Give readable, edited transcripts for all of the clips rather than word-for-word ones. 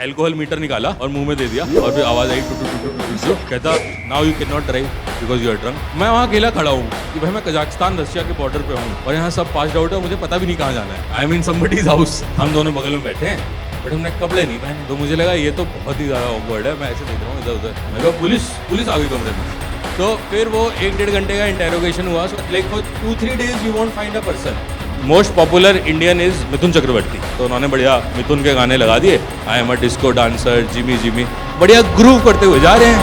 Alcohol metre निकाला और मुंह में दे दिया और फिर आवाज़ आई टू टू टू टू टू, कहता now you can not drive because you are drunk. मैं वहाँ अकेला खड़ा हूँ कि भाई मैं कजाकिस्तान रशिया के बॉर्डर पे हूँ और यहाँ सब पास आउट है, मुझे पता भी नहीं कहाँ जाना है। आई मीन समबडीज हाउस, हम दोनों बगल में बैठे हैं बट हमने कपड़े नहीं पहने, तो मुझे लगा ये तो बहुत ही ज़्यादा ऑकवर्ड है। मैं ऐसे देख रहा हूँ इधर उधर, मैं कहा पुलिस आ गई कमरे में। तो फिर वो 1-1.5 घंटे का इंटेरोगेशन हुआ। So like for 2-3 days you won't find a person. Most popular Indian is Mithun Chakraborty, तो उन्होंने बढ़िया मिथुन के गाने लगा दिए, I am a disco dancer, Jimmy Jimmy, बढ़िया ग्रूव करते हुए जा रहे हैं।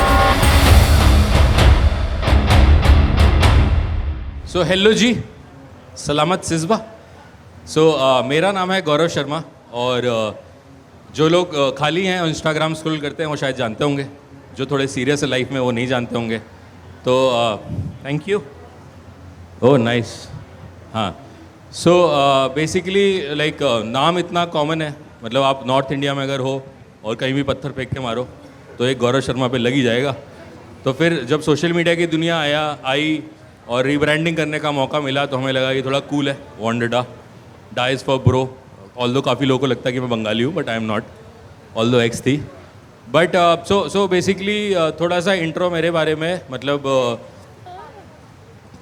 सो हेलो जी, सलामत सिस्बा। सो मेरा नाम है गौरव शर्मा और जो लोग खाली हैं इंस्टाग्राम स्क्रॉल करते हैं वो शायद जानते होंगे, जो थोड़े सीरियस है लाइफ में वो नहीं जानते होंगे। तो थैंक यू। Oh nice. हाँ, सो बेसिकली लाइक नाम इतना कॉमन है, मतलब आप नॉर्थ इंडिया में अगर हो और कहीं भी पत्थर फेंक के मारो तो एक गौरव शर्मा पे लग ही जाएगा। तो फिर जब सोशल मीडिया की दुनिया आई और रीब्रांडिंग करने का मौका मिला तो हमें लगा कि थोड़ा कूल है, वॉन्डडा, डा इज़ फॉर ब्रो। ऑल्दो काफ़ी लोगों को लगता है कि मैं बंगाली हूँ but I am not, although x थी। बट सो बेसिकली थोड़ा सा इंट्रो मेरे बारे में, मतलब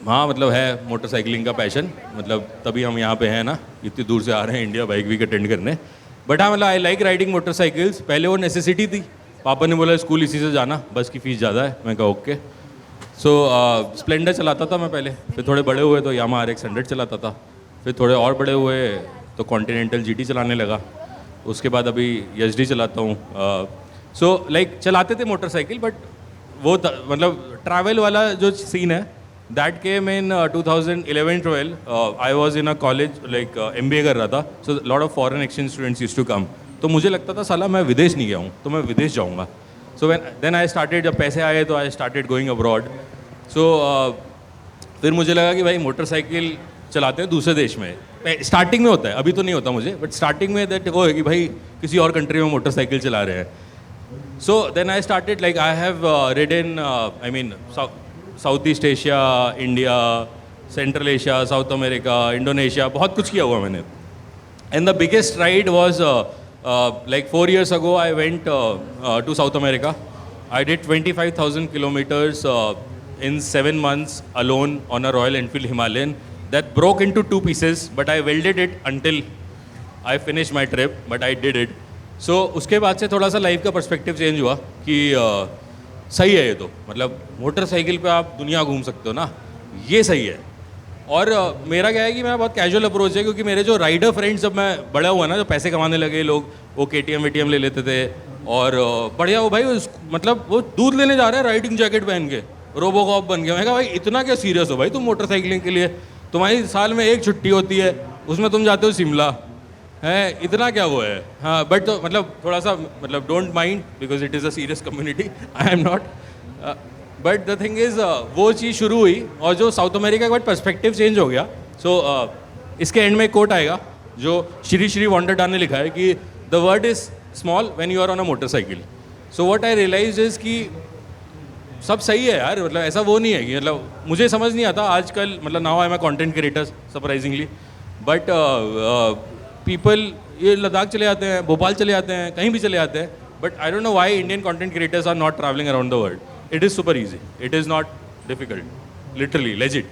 हाँ मतलब है मोटरसाइकिलिंग का पैशन, मतलब तभी हम यहाँ पे हैं ना, इतनी दूर से आ रहे हैं इंडिया बाइक वीक अटेंड करने। बट हाँ मतलब आई लाइक राइडिंग मोटरसाइकिल्स। पहले वो नेसेसिटी थी, पापा ने बोला स्कूल इसी से जाना, बस की फ़ीस ज़्यादा है, मैं कहा ओके। सो स्प्लेंडर चलाता था मैं पहले, फिर थोड़े बड़े हुए तो यामा RX 100 चलाता था, फिर थोड़े और बड़े हुए तो कॉन्टिनेंटल GT चलाने लगा, उसके बाद अभी SD चलाता हूँ। सो लाइक चलाते थे मोटरसाइकिल बट वो मतलब ट्रैवल वाला जो सीन है that came in 2011-12। I was in a college, like MBA कर रहा था, so lot of foreign exchange students used to come. तो मुझे लगता था साला मैं विदेश नहीं गया हूँ तो मैं विदेश जाऊँगा। सो देन आई स्टार्टेड, जब पैसे आए तो आई स्टार्टेड गोइंग अब्रॉड। सो फिर मुझे लगा कि भाई मोटरसाइकिल चलाते हैं दूसरे देश में, स्टार्टिंग में होता है, अभी तो नहीं होता मुझे, बट स्टार्टिंग में दैट वो है कि भाई किसी और कंट्री में मोटरसाइकिल चला रहे हैं। So then I started, like I have ridden, I mean, South East Asia, India, Central Asia, South America, Indonesia, बहुत कुछ किया हुआ मैंने। And the biggest ride was like 4 years ago I went to South America. I did 25,000 kilometers in 7 months alone on a Royal Enfield Himalayan that broke into 2 pieces, but I welded it until I finished my trip, but I did it. सो उसके बाद से थोड़ा सा life का perspective change हुआ कि सही है ये तो, मतलब मोटरसाइकिल पे आप दुनिया घूम सकते हो ना, ये सही है। और मेरा क्या है कि मैं बहुत कैजुअल अप्रोच है, क्योंकि मेरे जो राइडर फ्रेंड्स, जब मैं बड़ा हुआ ना, जो पैसे कमाने लगे लोग, वो KTM ले लेते थे और बढ़िया वो भाई मतलब वो दूध लेने जा रहे हैं राइडिंग जैकेट पहन के, रोबोकॉप बन गया। मैं कहा भाई इतना क्या सीरियस हो भाई तुम मोटरसाइकिलिंग के लिए, तुम्हारी साल में 1 छुट्टी होती है, उसमें तुम जाते हो शिमला है, इतना क्या वो है। हाँ बट तो मतलब थोड़ा सा मतलब don't mind because it is a serious community, I am not. But the thing is वो चीज़ शुरू हुई और जो साउथ अमेरिका के बाद पर्सपेक्टिव चेंज हो गया। सो इसके एंड में एक कोट आएगा जो श्री वॉन्डरडा ने लिखा है कि the world is small when you are on a motorcycle. So what I realise is कि सब सही है यार, मतलब ऐसा वो नहीं है कि मतलब मुझे समझ नहीं आता आजकल, मतलब now I am a content creator surprisingly, but people ये लद्दाख चले जाते हैं, भोपाल चले जाते हैं, कहीं भी चले जाते हैं, but I don't know why Indian content creators are not travelling around the world. It is super easy, it is not difficult, literally legit.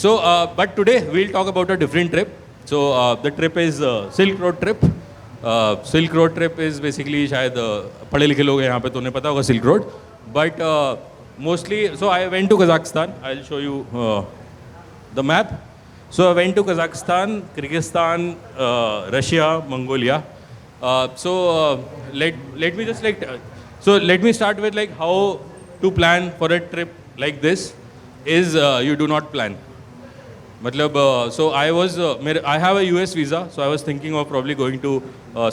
So but today we'll talk about a different trip. So the trip is Silk Road trip. Silk Road trip is basically, शायद पढ़े लिखे लोग हैं यहाँ पे तो उन्हें पता होगा Silk Road, but mostly so I went to Kazakhstan. I will show you the map. So I went to Kazakhstan, Kyrgyzstan, Russia, Mongolia. Let me just let me start with like how to plan for a trip like this is you do not plan. मतलब so I have a US visa, so I was thinking of probably going to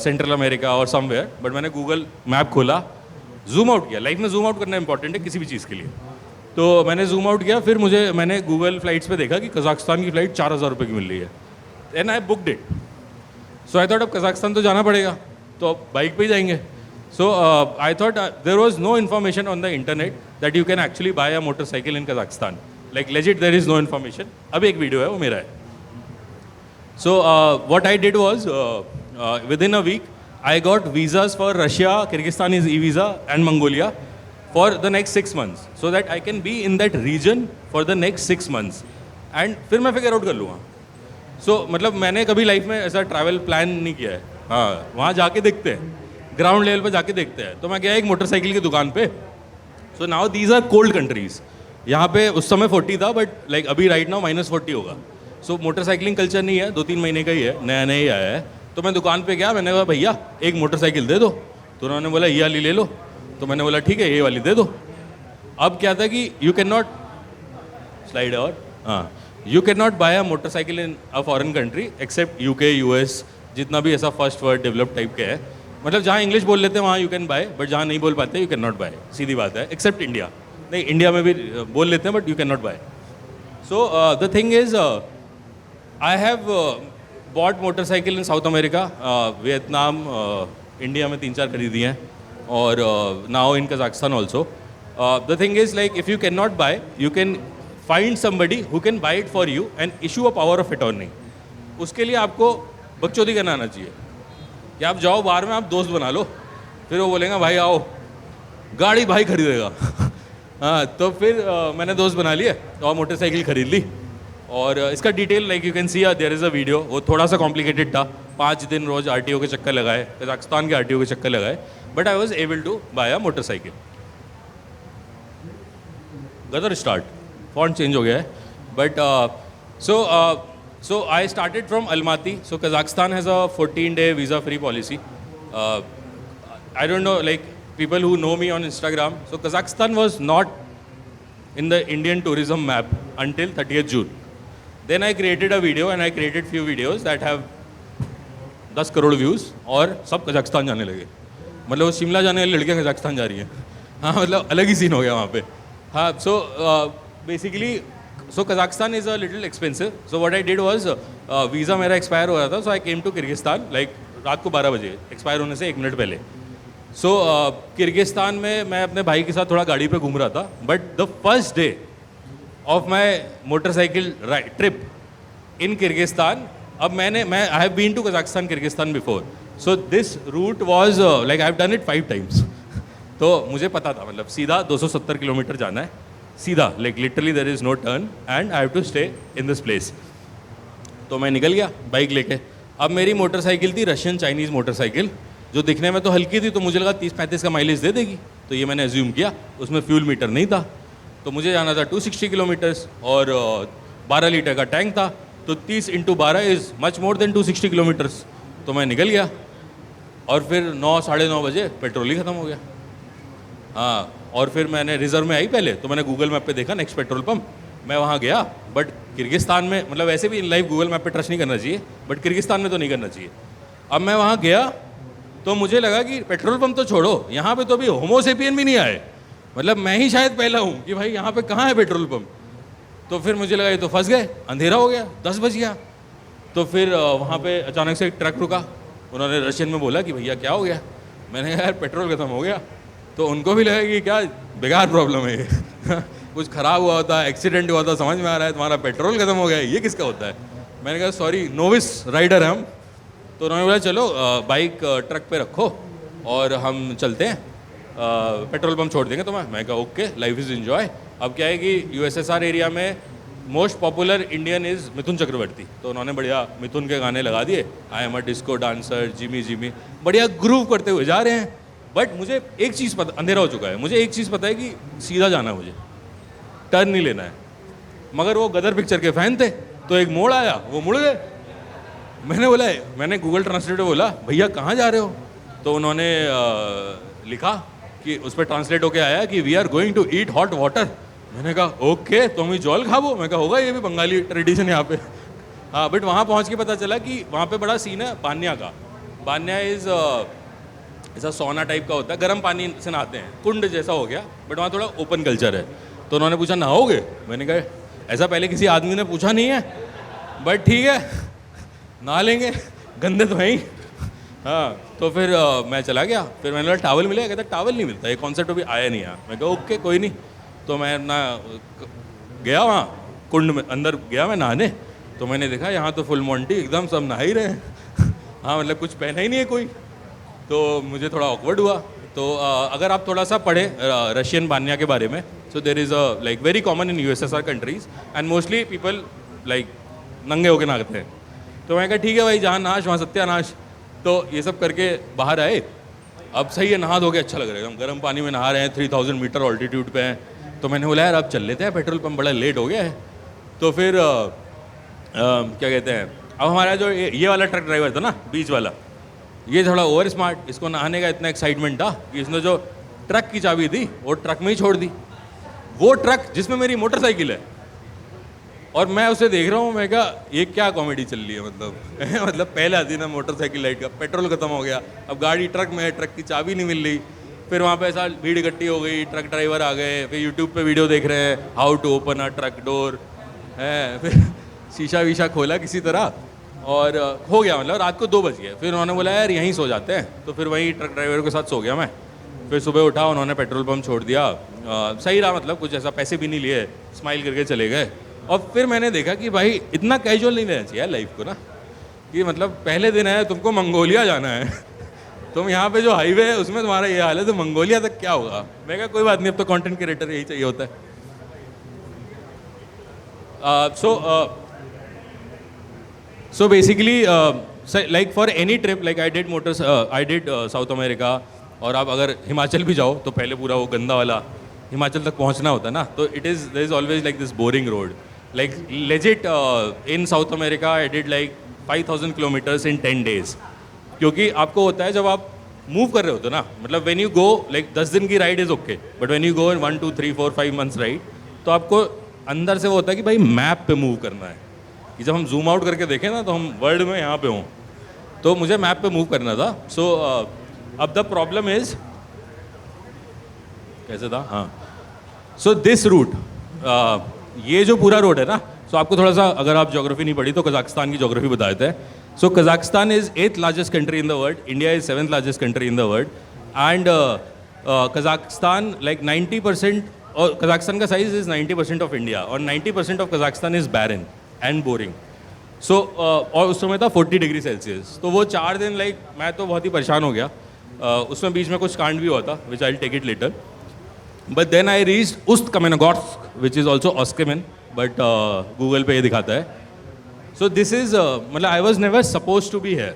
Central America or somewhere, but मैंने Google map खोला, zoom out किया। Life में zoom out करना important है किसी भी चीज़ के लिए। तो मैंने जूम आउट किया, फिर मैंने गूगल फ्लाइट्स पे देखा कि कजाकिस्तान की फ़्लाइट 4,000 रुपये की मिल रही है। And I booked it. So I thought अब कजाकिस्तान तो जाना पड़ेगा, तो अब बाइक पे ही जाएंगे। So I thought there was no information on the internet that you can actually buy a motorcycle in Kazakhstan, like legit there is no information. अब एक वीडियो है वो मेरा है। So what I did was within a week I got visas for Russia, Kyrgyzstan is e-visa and Mongolia for the next 6 months so that I can be in that region for the next 6 months and फिर मैं figure out कर लूँगा. So मतलब मैंने कभी life में ऐसा travel plan नहीं किया है. हाँ, वहाँ जाके देखते हैं, ग्राउंड लेवल पे जाके देखते हैं. तो मैं गया एक मोटरसाइकिल की दुकान पे. So now these are cold countries. यहाँ पे उस समय 40 था बट लाइक अभी राइट नाउ -40 होगा. सो मोटरसाइकिलिंग कल्चर नहीं है, 2-3 महीने का ही है, नया नया ही आया है. तो मैं दुकान पे गया, मैंने कहा भैया एक मोटरसाइकिल दे दो. तो उन्होंने बोला ये वाली ले लो. तो मैंने बोला ठीक है ये वाली दे दो. अब क्या था कि यू कैन नॉट स्लाइड और हाँ you can not buy a motorcycle in a foreign country except UK US, जितना भी ऐसा फर्स्ट वर्ल्ड डेवलप टाइप के है. मतलब जहाँ इंग्लिश बोल लेते हैं वहाँ यू कैन बाय, बट जहाँ नहीं बोल पाते यू कैन नॉट बाय. सीधी बात है. एक्सेप्ट इंडिया, नहीं इंडिया में भी बोल लेते हैं but you can not buy. So the thing is I have bought motorcycle in South America, Vietnam, India में 3-4 खरीदी हैं और now in Kazakhstan also. The thing is like if you can not buy you can find somebody who can buy it for you and issue a power of attorney. उसके लिए आपको बकचोदी करना आना चाहिए कि आप जाओ बाहर में, आप दोस्त बना लो, फिर वो बोलेंगे भाई आओ, गाड़ी भाई खरीदेगा. हाँ, तो फिर मैंने दोस्त बना लिए और मोटरसाइकिल खरीद ली. और इसका detail like you can see there is a video. वो थोड़ा सा कॉम्प्लिकेटेड था, 5 दिन रोज आरटीओ के चक्कर लगाए, कजाकिस्तान के आरटीओ के चक्कर लगाए, but I was able to buy a motorcycle. गदर स्टार्ट फॉन्ट चेंज हो गया है. But so I started from Almaty. So Kazakhstan has a 14-day visa-free policy. I don't know, like people who know me on Instagram. So Kazakhstan was not in the Indian tourism map until 30th June. Then I created a video and I created few videos that have 10 crore views और सब Kazakhstan जाने लगे. मतलब वो शिमला जाने वाली लड़कियाँ Kazakhstan जा रही हैं. हाँ, मतलब अलग ही सीन हो गया वहाँ पे. हाँ, so basically so Kazakhstan is a little expensive. So what I did was visa मेरा एक्सपायर हो रहा था. So I came to Kyrgyzstan like रात को 12 बजे, एक्सपायर होने से 1 मिनट पहले. So किर्गिस्तान में मैं अपने भाई के साथ थोड़ा गाड़ी पे घूम रहा था. But the first day of my motorcycle trip in Kyrgyzstan, अब मैं I have been to Kazakhstan Kyrgyzstan before. So this route was like I have done it 5 times. तो मुझे पता था, मतलब सीधा 270 किलोमीटर जाना है, सीधा, like literally there is no turn and I have to stay in this place. तो मैं निकल गया बाइक लेके. अब मेरी मोटरसाइकिल थी रशियन चाइनीज़ मोटरसाइकिल, जो दिखने में तो हल्की थी, तो मुझे लगा 30-35 का माइलेज दे देगी. तो ये मैंने एज्यूम किया. उसमें फ्यूल मीटर नहीं था, तो मुझे जाना था 260 किलोमीटर्स और 12 लीटर का टैंक था. तो 30 × 12 is much more than 260 kilometres. तो मैं निकल गया और फिर 9-9:30 बजे पेट्रोल ही ख़त्म हो गया. हाँ, और फिर मैंने रिजर्व में आई पहले, तो मैंने गूगल मैप पे देखा नेक्स्ट पेट्रोल पंप. मैं वहाँ गया, बट किर्गिस्तान में, मतलब वैसे भी इन लाइफ गूगल मैप पे ट्रस्ट नहीं करना चाहिए, बट किर्गिस्तान में तो नहीं करना चाहिए. अब मैं वहाँ गया तो मुझे लगा कि पेट्रोल पंप तो छोड़ो, यहाँ पे तो अभी होमोसेपियन भी नहीं आए. मतलब मैं ही शायद पहला हूँ कि भाई यहाँ पे कहाँ है पेट्रोल पंप. तो फिर मुझे लगा ये तो फंस गए, अंधेरा हो गया, 10 बज गया. तो फिर वहाँ पे अचानक से एक ट्रक रुका. उन्होंने रशियन में बोला कि भैया क्या हो गया. मैंने कहा यार पेट्रोल खत्म हो गया. तो उनको भी लगा कि क्या बेकार प्रॉब्लम है ये. कुछ ख़राब हुआ होता, एक्सीडेंट हुआ था, समझ में आ रहा है, तुम्हारा पेट्रोल खत्म हो गया है, ये किसका होता है. मैंने कहा सॉरी, नोविस राइडर है हम. तो उन्होंने बोला चलो बाइक ट्रक पे रखो और हम चलते हैं, पेट्रोल पंप छोड़ देंगे तुम्हें. मैं कहा ओके, लाइफ इज़ इन्जॉय. अब क्या है कि यूएसएसआर एरिया में मोस्ट पॉपुलर इंडियन इज़ मिथुन चक्रवर्ती. तो उन्होंने बढ़िया मिथुन के गाने लगा दिए, I am a disco dancer, Jimmy Jimmy, बढ़िया ग्रूव करते हुए जा रहे हैं. बट मुझे एक चीज़ पता, अंधेरा हो चुका है, मुझे एक चीज़ पता है कि सीधा जाना है मुझे, टर्न नहीं लेना है. मगर वो गदर पिक्चर के फ़ैन थे, तो एक मोड़ आया, वो मुड़ गए. मैंने गूगल ट्रांसलेटर बोला भैया कहाँ जा रहे हो. तो उन्होंने लिखा कि उस पर ट्रांसलेट होके आया कि we are going to eat hot water. मैंने कहा ओके, तो हम जॉल खाबो. मैं कहा होगा, ये भी बंगाली ट्रेडिशन यहाँ पे. हाँ, बट वहाँ पहुँच के पता चला कि वहाँ पे बड़ा सीन है बान्या का. बान्या इज़ ऐसा सोना टाइप का होता है, गर्म पानी से नहाते हैं, कुंड जैसा हो गया, बट वहाँ थोड़ा ओपन कल्चर है. तो उन्होंने पूछा नहाओगे. मैंने कहा ऐसा पहले किसी आदमी ने पूछा नहीं है, बट ठीक है नहा लेंगे, गंदे तो हैं ही. हाँ, तो फिर मैं चला गया. फिर मैंने बोला टावल मिलेगा. कहता टावल नहीं मिलता, ये कॉन्सेप्ट अभी आया नहीं यहाँ. मैं कहा ओके कोई नहीं. तो मैं अपना गया वहाँ कुंड में, अंदर गया मैं नहाने. तो मैंने देखा यहाँ तो फुल मोंटी एकदम सब नहा ही रहे हैं. हाँ, मतलब कुछ पहना ही नहीं है कोई. तो मुझे थोड़ा ऑकवर्ड हुआ। तो अगर आप थोड़ा सा पढ़े रशियन बान्या के बारे में, so there is a like very common in USSR countries and mostly people like नंगे होके नहाते हैं। तो मैं कहा ठीक है भाई, जहाँ नाश वहाँ सत्यानाश। तो ये सब करके बाहर आए। अब सही है, नहा धो के अच्छा लग रहा है, हम गर्म पानी में नहा रहे हैं, 3000 मीटर ऑल्टीट्यूड पे हैं। तो मैंने बोला यार अब चल लेते हैं पेट्रोल पंप, बड़ा लेट हो गया है। तो फिर क्या कहते हैं, अब हमारा जो ये वाला ट्रक ड्राइवर था ना, बीच वाला, ये थोड़ा ओवर स्मार्ट, इसको नहाने का इतना एक्साइटमेंट था कि इसने जो ट्रक की चाबी थी वो ट्रक में ही छोड़ दी। वो ट्रक जिसमें मेरी मोटरसाइकिल है, और मैं उसे देख रहा हूँ, मैं कहा ये क्या कॉमेडी चल रही है, मतलब मतलब पहला दिन है मोटरसाइकिल लाइट का, पेट्रोल खत्म हो गया, अब गाड़ी ट्रक में है, ट्रक की चाबी नहीं मिल रही। फिर वहाँ पे ऐसा भीड़ इकट्ठी हो गई, ट्रक ड्राइवर आ गए, फिर यूट्यूब पे वीडियो देख रहे हैं how to open a truck door है। फिर शीशा वीशा खोला किसी तरह और हो गया, मतलब रात को 2 बज गए। फिर उन्होंने बोला यार यहीं सो जाते हैं, तो फिर वहीं ट्रक ड्राइवर के साथ सो गया मैं। फिर सुबह उठा, उन्होंने पेट्रोल पंप छोड़ दिया, सही रहा, मतलब कुछ ऐसा पैसे भी नहीं लिए, स्माइल करके चले गए। और फिर मैंने देखा कि भाई इतना कैजुअल नहीं लेना चाहिए लाइफ को ना, कि मतलब पहले दिन है, तुमको मंगोलिया जाना है, तुम यहाँ पे जो हाईवे है उसमें तुम्हारा ये हाल है, तो मंगोलिया तक क्या होगा। मैं कहा कोई बात नहीं, अब तो कंटेंट क्रिएटर यही चाहिए होता है। So basically, like for any trip, like I did South America, और आप अगर हिमाचल भी जाओ तो पहले पूरा वो गंदा वाला हिमाचल तक पहुंचना होता है ना, तो there is always like this boring road. Like legit in South America I did like 5000 kilometers in 10 days. क्योंकि आपको होता है जब आप मूव कर रहे होते हो ना, मतलब when you go like 10 दिन की ride is okay, but when you go in 1 2 3 4 5 months ride, तो आपको अंदर से वो होता है कि भाई मैप पे मूव करना है, कि जब हम जूम आउट करके देखें ना तो हम वर्ल्ड में यहाँ पे हों। तो मुझे मैप पे मूव करना था। सो अब द प्रॉब्लम इज कैसे था, हाँ, सो दिस रूट, ये जो पूरा रोड है ना, सो आपको थोड़ा सा, अगर आप ज्योग्राफी नहीं पढ़ी तो कजाकिस्तान की ज्योग्राफी बता देते हैं। So Kazakhstan is 8th largest country in the world, India is 7th largest country in the world, and Kazakhstan like 90%, और कजाकिस्तान का साइज इज 90% ऑफ इंडिया, और 90% of Kazakhstan is barren and boring. So और उस समय था 40 degree Celsius. तो वो 4 दिन लाइक मैं तो बहुत ही परेशान हो गया। उसमें बीच में कुछ कांड भी हुआ था, which I will take it later. But then I reached Ust Kamenogorsk, which is also Oskemen, but Google पे ये दिखाता है। सो दिस इज़ मतलब I was never suppose to be है,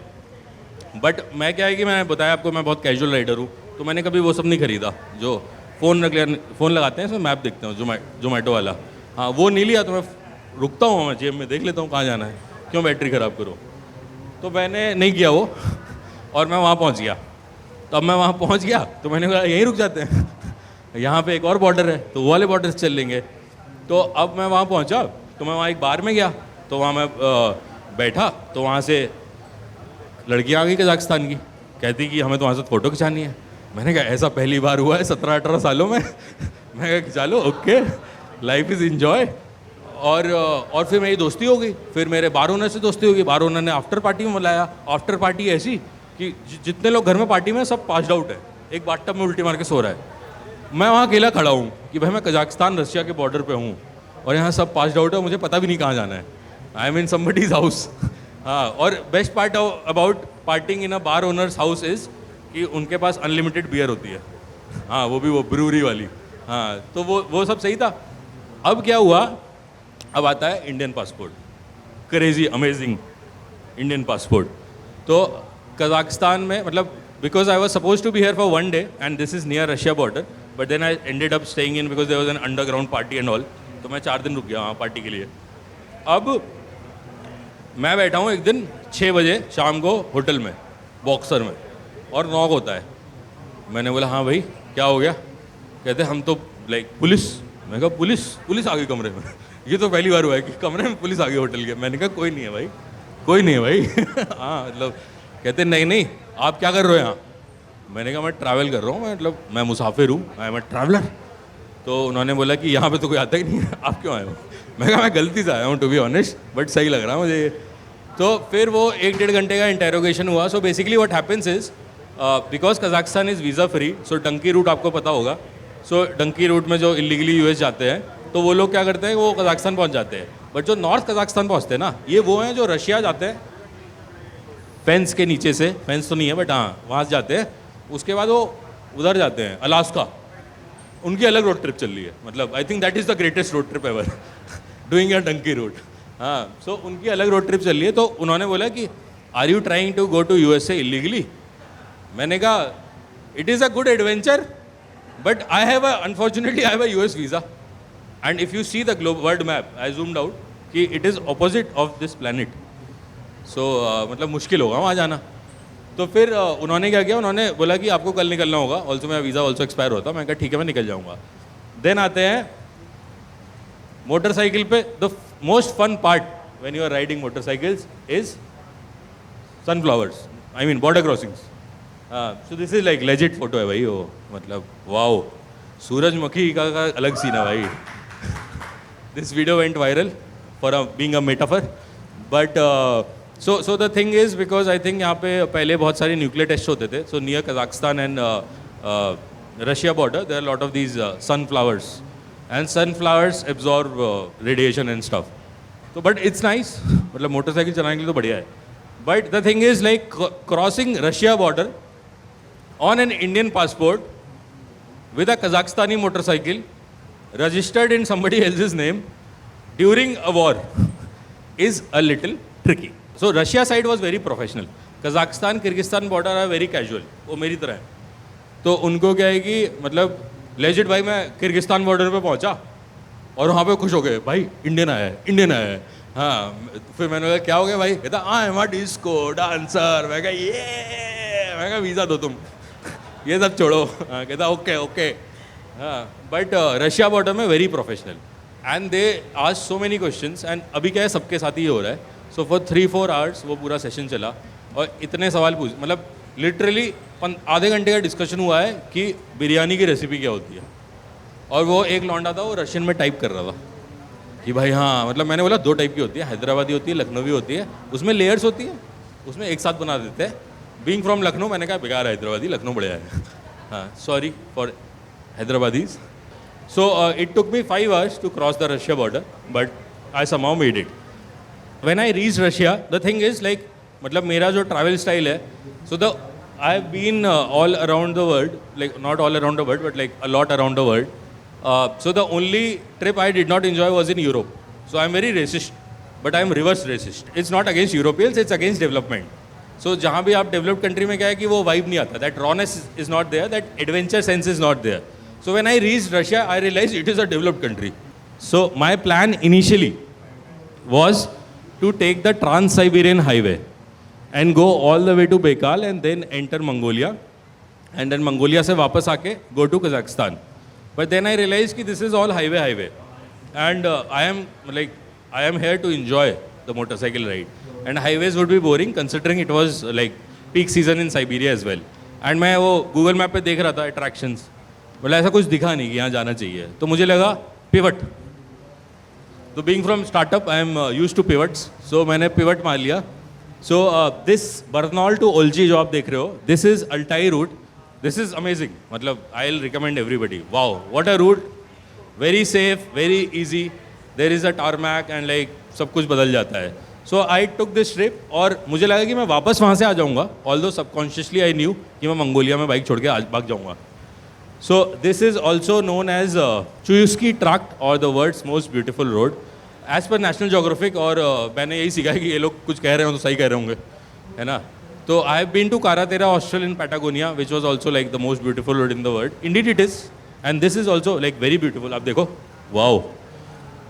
बट मैं क्या है कि मैंने बताया आपको मैं बहुत कैजुअल राइडर हूँ, तो मैंने कभी वो सब नहीं खरीदा जो फ़ोन लगाते हैं इसमें मैप देखते हैं, जोमेटो वाला, हाँ वो नहीं लिया। तो मैं रुकता हूँ, मैं जेब में देख लेता हूँ कहाँ जाना है, क्यों बैटरी ख़राब करो। तो मैंने नहीं किया वो, और मैं वहाँ पहुँच गया। तो अब मैं वहाँ पहुँच गया तो मैंने कहा यहीं रुक जाते हैं, यहाँ पे एक और बॉर्डर है तो वो वाले बॉर्डर से चल लेंगे। तो अब मैं वहाँ पहुँचा, तो मैं वहाँ एक बार में गया, तो वहाँ मैं बैठा, तो वहाँ से लड़कियाँ आ गई कजाकिस्तान की, कहती कि हमें तुम्हारे साथ फ़ोटो खिंचानी है। मैंने कहा ऐसा पहली बार हुआ है 17-18 सालों में। मैं कहा खिंचा लो, ओके, लाइफ इज़ इन्जॉय। और फिर मेरी दोस्ती हो गई, फिर मेरे बार ओनर से दोस्ती हो गई। बार ओनर ने आफ्टर पार्टी में बुलाया। आफ्टर पार्टी ऐसी कि जितने लोग घर में पार्टी में सब पास्ड आउट है, एक बाथटब में उल्टी मार के सो रहा है। मैं वहाँ अकेला खड़ा हूँ कि भाई मैं कजाकिस्तान रशिया के बॉर्डर पे हूँ, और यहाँ सब पास्ड आउट है, मुझे पता भी नहीं कहाँ जाना है। I am in somebody's house. हाँ, और best part about parting in a bar owner's house is कि उनके पास अनलिमिटेड बियर होती है। हाँ, वो भी वो ब्रूरी वाली। हाँ, तो वो सब सही था। अब क्या हुआ, अब आता है Indian passport, crazy amazing Indian passport. तो कजाकिस्तान में मतलब because I was suppose to be here for 1 day and this is near Russia border, but then I ended up staying in because there was an underground party and all. तो मैं 4 दिन रुक गया वहाँ party के लिए। अब मैं बैठा हूँ एक दिन 6 बजे शाम को होटल में बॉक्सर में, और नॉक होता है। मैंने बोला हाँ भाई क्या हो गया। कहते हम तो लाइक पुलिस। मैं कहा पुलिस आ गई कमरे में। ये तो पहली बार हुआ है कि कमरे में पुलिस आ गई होटल के। मैंने कहा कोई नहीं है भाई, कोई नहीं है भाई। हाँ, मतलब कहते नहीं आप क्या कर रहे हो यहाँ। मैंने कहा मैं ट्रैवल कर रहा हूँ, मतलब मैं मुसाफिर हूँ, आई एम अ ट्रैवलर। तो उन्होंने बोला कि यहाँ पे तो कोई आता ही नहीं है, आप क्यों आए हो। मैं कहा मैं गलती से आया हूँ टू बी ऑनेस्ट, बट सही लग रहा है मुझे ये। तो फिर वो 1-1.5 घंटे का इंटेरोगेशन हुआ। So basically what happens is because Kazakhstan is visa free, so donkey route आपको पता होगा। सो डंकी रूट में जो इलीगली यूएस जाते हैं, तो वो लोग क्या करते हैं, वो कजाकिस्तान पहुंच जाते हैं। बट जो नॉर्थ कजाकिस्तान पहुंचते हैं ना, ये वो हैं जो रशिया जाते हैं, फेंस के नीचे से, फेंस तो नहीं है बट हाँ वहाँ से जाते हैं, उसके बाद वो उधर जाते हैं अलास्का, उनकी अलग रोड ट्रिप चल रही है, मतलब I think that is the greatest road trip ever doing a donkey road. हाँ, सो उनकी अलग रोड ट्रिप चल रही है, तो उन्होंने बोला कि are you trying to go to USA illegally? मैंने कहा it is a good adventure but I have unfortunately I have a US visa and if you see the world map I zoomed out कि it is opposite of this planet, so मतलब मुश्किल होगा वहाँ जाना। तो फिर उन्होंने क्या किया, उन्होंने बोला कि आपको कल निकलना होगा, ऑल्सो मेरा वीज़ा ऑल्सो एक्सपायर होता। मैं कहा ठीक है मैं निकल जाऊँगा। देन आते हैं मोटरसाइकिल पे, the most fun part when you are riding motorcycles is sunflowers, I mean border crossings. So this is like legit photo है भाई वो, मतलब वाओ, सूरजमुखी का अलग सीन है भाई। This video went viral for being a metaphor but so the thing is because I think यहाँ पे पहले बहुत सारे न्यूक्लियर टेस्ट होते थे, so near Kazakhstan and Russia border there are a lot of these sunflowers and sunflowers absorb radiation and stuff, so but it's nice, मतलब motorcycle चलाने के लिए तो बढ़िया है। But the thing is like crossing Russia border on an Indian passport with a Kazakhstani motorcycle registered in somebody else's name during a war is a little tricky. So Russia side was very professional. Kazakhstan, Kyrgyzstan border are very casual. वो मेरी तरह है। तो उनको क्या है कि मतलब लेजिट भाई मैं किर्गिस्तान बॉर्डर पे पहुंचा और वहाँ पे खुश हो गए, भाई इंडियन आया है, इंडियन आया है। हाँ, फिर मैंने कहा क्या हो गया भाई? कहता आई एम अ डिस्को डांसर। मैं कहा ये, मैं कहा वीज़ा दो तुम, ये सब छोड़ो। हाँ, कहता ओके ओके। हाँ, बट रशिया बॉर्डर में वेरी प्रोफेशनल एंड दे आज सो मेनी क्वेश्चंस एंड अभी क्या है सबके साथ ही हो रहा है। सो फॉर 3-4 आवर्स वो पूरा सेशन चला और इतने सवाल पूछ, मतलब लिटरली आधे घंटे का डिस्कशन हुआ है कि बिरयानी की रेसिपी क्या होती है। और वो एक लौंडा था वो रशियन में टाइप कर रहा था कि भाई हाँ, मतलब मैंने बोला 2 टाइप की होती है, हैदराबादी होती है, लखनवी होती है, उसमें लेयर्स होती है, उसमें एक साथ बना देते हैं। बीइंग फ्रॉम लखनऊ मैंने कहा बेकार है हैदराबादी, लखनऊ बढ़िया है। हाँ, sorry for Hyderabadis. So it took me 5 hours to cross the Russia border but I somehow made it. When I reached Russia, the thing is like मतलब मेरा जो ट्रैवल स्टाइल है, so the I have been all around the world, like not all around the world but like a lot around the world. So the only trip I did not enjoy was in Europe. So I'm very racist, but I'm reverse racist. It's not against Europeans, it's against development. So जहाँ भी आप developed country में क्या है कि वो vibe नहीं आता, that rawness is not there, that adventure sense is not there. So when I reached Russia, I realized it is a developed country. So my plan initially was to take the Trans-Siberian Highway and go all the way to Baikal and then enter Mongolia and then Mongolia से वापस आके go to Kazakhstan. But then I realized कि this is all highway and I am here to enjoy the motorcycle ride and highways would be boring considering it was like peak season in Siberia as well. And मैं वो Google Map पे देख रहा था attractions, मतलब ऐसा कुछ दिखा नहीं कि यहाँ जाना चाहिए, तो मुझे लगा पिवट। तो being from startup I am used to pivots, so मैंने पिवट मार लिया। So this Barnaul to Olgii जो आप देख रहे हो, this is Altai route, this is amazing, मतलब I will recommend everybody. Wow what a route, very safe, very easy, there is a tarmac and like सब कुछ बदल जाता है। सो आई टुक दिस ट्रिप और मुझे लगा कि मैं वापस वहाँ से आ जाऊँगा, ऑल्दो सबकॉन्शियसली आई न्यू कि मैं मंगोलिया में बाइक छोड़ के आज भाग जाऊँगा। So this is also known as Chuyusky Tract or the world's most beautiful road. As per National Geographic और मैंने यही सीखा है कि ये लोग कुछ कह रहे हो तो सही कह रहे होंगे, है ना। तो I have been to Carretera Austral in Patagonia, which was also like the most beautiful road in the world. Indeed it is, and this is also like very beautiful. आप देखो, wow.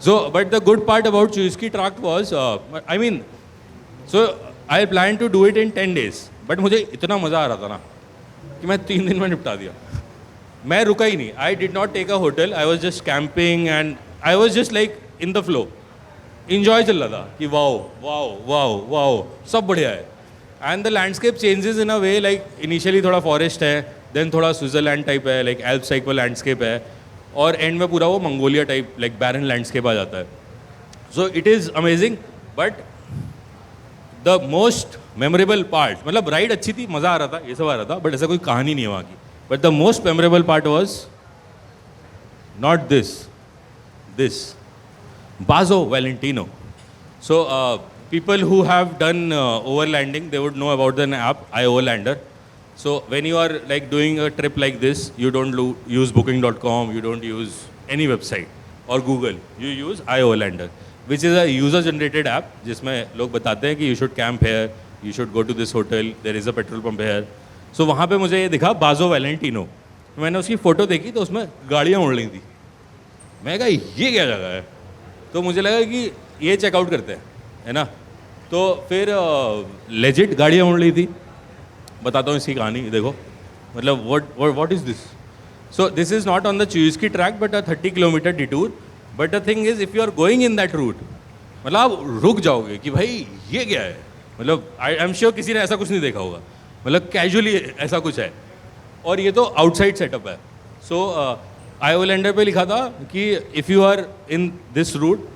So but the good part about Chuyusky Tract was, I mean, so I planned to do it in 10 days. But मुझे इतना मज़ा आ रहा था ना कि मैं 3 दिन में निपटा दिया। मैं रुका ही नहीं, I did not take a hotel, I was just camping and I was just like in the flow, enjoy चल रहा था कि वाओ वाओ वाओ वाओ सब बढ़िया है। And the landscape changes in a way, like initially थोड़ा forest है, then थोड़ा स्विट्जरलैंड टाइप है, लाइक एल्प्स टाइप का लैंडस्केप है, और एंड में पूरा वो मंगोलिया टाइप लाइक बैरन लैंडस्केप आ जाता है। So it is amazing, but the most memorable part, मतलब राइड अच्छी थी, मज़ा आ रहा था, ये सब आ रहा था, बट ऐसा कोई कहानी नहीं है वहाँ की। But the most memorable part was not this Bazo Valentino. So people who have done overlanding, they would know about the app iOverlander. So when you are like doing a trip like this, you don't use booking.com, you don't use any website or Google. You use iOverlander, which is a user-generated app जिसमें लोग बताते हैं कि you should camp here, you should go to this hotel, there is a petrol pump here. So वहाँ पे मुझे ये दिखा बाजो वैलेंटिनो. मैंने उसकी फ़ोटो देखी तो उसमें गाड़ियाँ उड़ रही थी. मैं कहा ये क्या जगह है. तो मुझे लगा कि ये चेकआउट करते हैं, है ना. तो फिर लेजिट गाड़ियाँ उड़ रही थी. बताता हूँ इसकी कहानी. देखो मतलब what is this? So this is not on the Chuyushki track but a 30-kilometer detour. But the thing is, if you are going in that route, मतलब आप रुक जाओगे कि भाई ये क्या है. मतलब आई एम श्योर किसी ने ऐसा कुछ नहीं देखा होगा. मतलब कैजुअली ऐसा कुछ है. और ये तो आउटसाइड सेटअप है. सो iOverlander पे लिखा था कि if you are in this route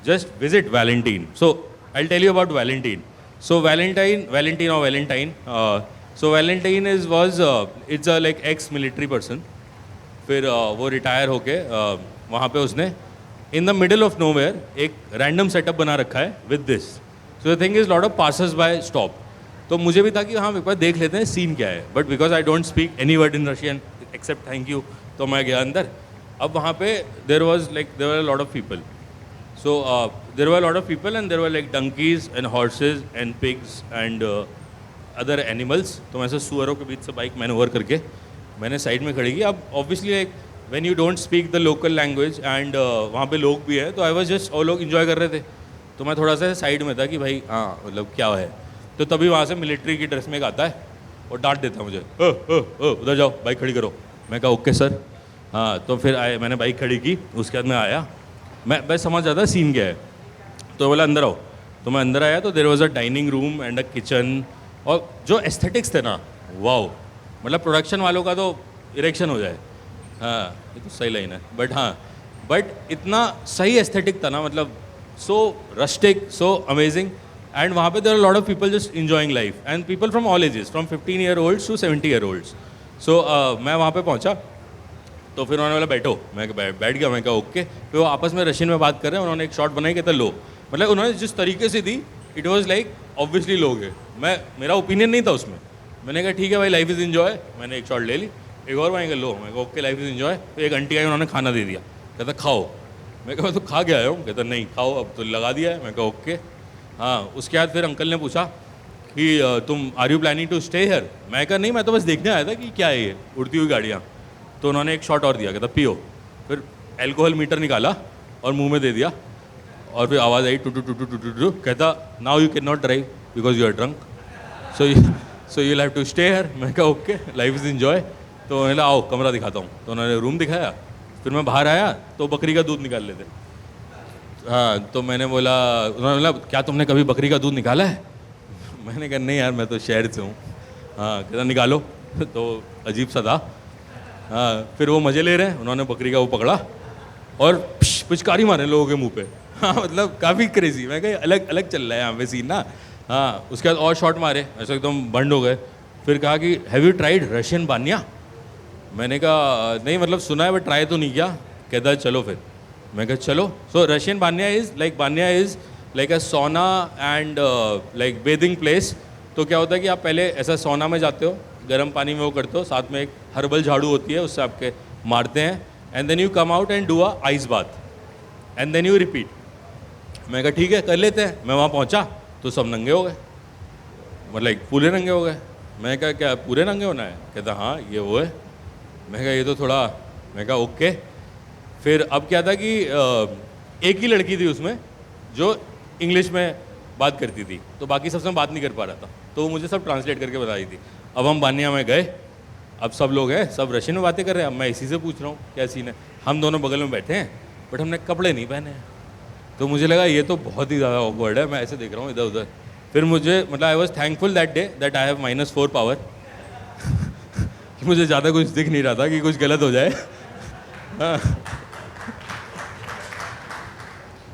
just visit Valentine. So I tell you about Valentine. So Valentine so Valentine was it's a like ex military person. फिर वो रिटायर होके वहाँ पे उसने in the middle of nowhere एक random setup बना रखा है with this. So the thing is lot of passers by stop. तो मुझे भी था कि हाँ एक बार देख लेते हैं सीन क्या है. But because I don't speak any word in Russian except thank you, तो मैं गया अंदर. अब वहाँ पे there were lot of people. So there were lot of people and there were like donkeys and horses and pigs and other animals. तो मैं ऐसे सुअरों के बीच से बाइक मैनूवर करके मैंने साइड में खड़ी की. अब obviously like when you don't speak the local language and वहाँ पे लोग भी हैं, तो आई वाज जस्ट और लोग इन्जॉय कर रहे थे. तो मैं थोड़ा सा साइड में था कि भाई हाँ मतलब क्या है. तो तभी वहाँ से मिलिट्री की ड्रेस में एक आता है और डांट देता मुझे, उधर जाओ बाइक खड़ी करो. मैं कहा ओके सर. हाँ तो फिर मैंने बाइक खड़ी की. उसके बाद मैं आया, मैं समझ जाता सीन क्या है. तो बोला अंदर आओ. तो मैं अंदर आया तो there was a dining room and a kitchen. और जो एस्थेटिक्स थे ना, वाओ. मतलब प्रोडक्शन वालों का तो इरेक्शन हो जाए. हाँ ये तो सही लाइन है. बट इतना सही एस्थेटिक था ना, मतलब so rustic, so amazing. And वहाँ पे there are lot of people just enjoying life and people from all ages, from 15-year-olds to 70-year-olds. So मैं वहाँ पे पहुँचा तो फिर उन्होंने बोला बैठो. मैं बैठ गया. मैं कहा ओके. फिर वो आपस में रशियन में बात कर रहे हैं. उन्होंने एक शॉट बनाई, कहता लो. मतलब उन्होंने जिस तरीके से दी, इट वॉज लाइक ऑब्वियसली लोग है. मेरा ओपिनियन नहीं था उसमें. मैंने कहा ठीक है भाई, लाइफ इज़ इन्जॉय. मैंने एक शॉट ले ली. एक और मैं लो. मैं कहा ओके लाइफ इज़ इन्जॉय. तो एक आंटी आई, उन्होंने खाना दे दिया. कहता खाओ. मैं कहा तो खा के आया हूँ. कहता नहीं खाओ, अब तो लगा दिया है. मैं कहा ओके. हाँ उसके बाद फिर अंकल ने पूछा कि तुम are you planning to stay here. मैं कहा नहीं, मैं तो बस देखने आया था कि क्या है ये उड़ती हुई गाड़ियाँ. तो उन्होंने एक शॉट और दिया. कहता पियो. फिर एल्कोहल मीटर निकाला और मुंह में दे दिया. और फिर आवाज़ आई टू टू टू टू टू टू. कहता now you can not drive because you are drunk, so you have to stay here. मैं कहा ओके लाइफ इज़ इन्जॉय. तो मैंने आओ कमरा दिखाता हूँ. तो उन्होंने रूम दिखाया. फिर मैं बाहर आया तो बकरी का दूध निकाल लेते. हाँ तो मैंने बोला, उन्होंने बोला क्या तुमने कभी बकरी का दूध निकाला है. मैंने कहा नहीं यार मैं तो शहर से हूँ. हाँ कहता निकालो. तो अजीब सा था. हाँ फिर वो मज़े ले रहे हैं. उन्होंने बकरी का वो पकड़ा और पिचकारी मारे लोगों के मुंह पे. हाँ मतलब काफ़ी क्रेजी. मैं कहा अलग अलग चल रहा है यहाँ पे सीन ना. हाँ उसके बाद और शॉट मारे, ऐसे एकदम बंद हो गए. फिर कहा कि हैव यू ट्राइड रशियन बानिया. मैंने कहा नहीं मतलब सुना है बट ट्राई तो नहीं किया. कहता है चलो फिर. मैं कहा चलो. सो रशियन बानिया इज़ लाइक अ सोना एंड लाइक बेदिंग प्लेस. तो क्या होता है कि आप पहले ऐसा सोना में जाते हो, गर्म पानी में वो करते हो, साथ में एक हर्बल झाड़ू होती है उससे आपके मारते हैं. And then you come out and do a ice bath and then you repeat. मैं कहा ठीक है कर लेते हैं. मैं वहाँ पहुँचा तो सब नंगे हो गए, मतलब पूरे नंगे हो गए. मैं कहा क्या पूरे नंगे होना है. कहता हाँ ये वो है. मैं कहा ये तो थोड़ा. मैं कहा ओके. फिर अब क्या था कि एक ही लड़की थी उसमें जो इंग्लिश में बात करती थी, तो बाकी सबसे मैं बात नहीं कर पा रहा था. तो वो मुझे सब ट्रांसलेट करके बता रही थी. अब हम बानिया में गए. अब सब लोग हैं, सब रशियन में बातें कर रहे हैं. अब मैं इसी से पूछ रहा हूँ क्या सीन है. हम दोनों बगल में बैठे हैं बट हमने कपड़े नहीं पहने हैं. तो मुझे लगा ये तो बहुत ही ज़्यादा ऑकवर्ड है. मैं ऐसे देख रहा हूँ इधर उधर. फिर मुझे मतलब I was thankful that day that I have -4 power. मुझे ज़्यादा कुछ दिख नहीं रहा था कि कुछ गलत हो जाए. हाँ.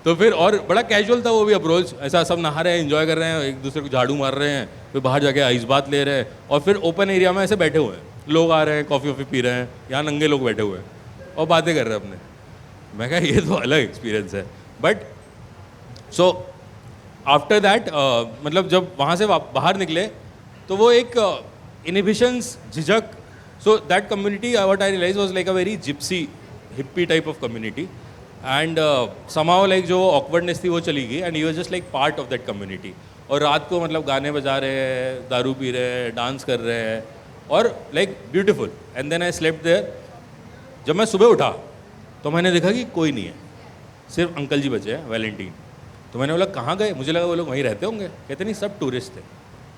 तो फिर और बड़ा कैजुअल था वो भी अप्रोच. ऐसा सब नहा रहे हैं, एंजॉय कर रहे हैं, एक दूसरे को झाड़ू मार रहे हैं, फिर बाहर जाके आइस बात ले रहे हैं. और फिर ओपन एरिया में ऐसे बैठे हुए हैं, लोग आ रहे हैं, कॉफ़ी वॉफ़ी पी रहे हैं. यहाँ नंगे लोग बैठे हुए हैं और बातें कर रहे हैं अपने. मैं कहा ये तो अलग एक्सपीरियंस है. बट सो आफ्टर दैट मतलब जब वहाँ से बाहर निकले तो वो एक इनहिबिशंस झिझक so that community what I realise was like a very gypsy hippie type of community and समाउ लाइक जो ऑकवर्डनेस थी वो चली गई and you are just like part of that community. और रात को मतलब गाने बजा रहे हैं, दारू पी रहे हैं, डांस कर रहे हैं और like beautiful. And then I slept there. जब मैं सुबह उठा तो मैंने देखा कि कोई नहीं है, सिर्फ अंकल जी बचे हैं, वैलेंटीन. तो मैंने बोला कहाँ गए, मुझे लगा वो लोग वहीं रहते होंगे. कहते नहीं, सब टूरिस्ट थे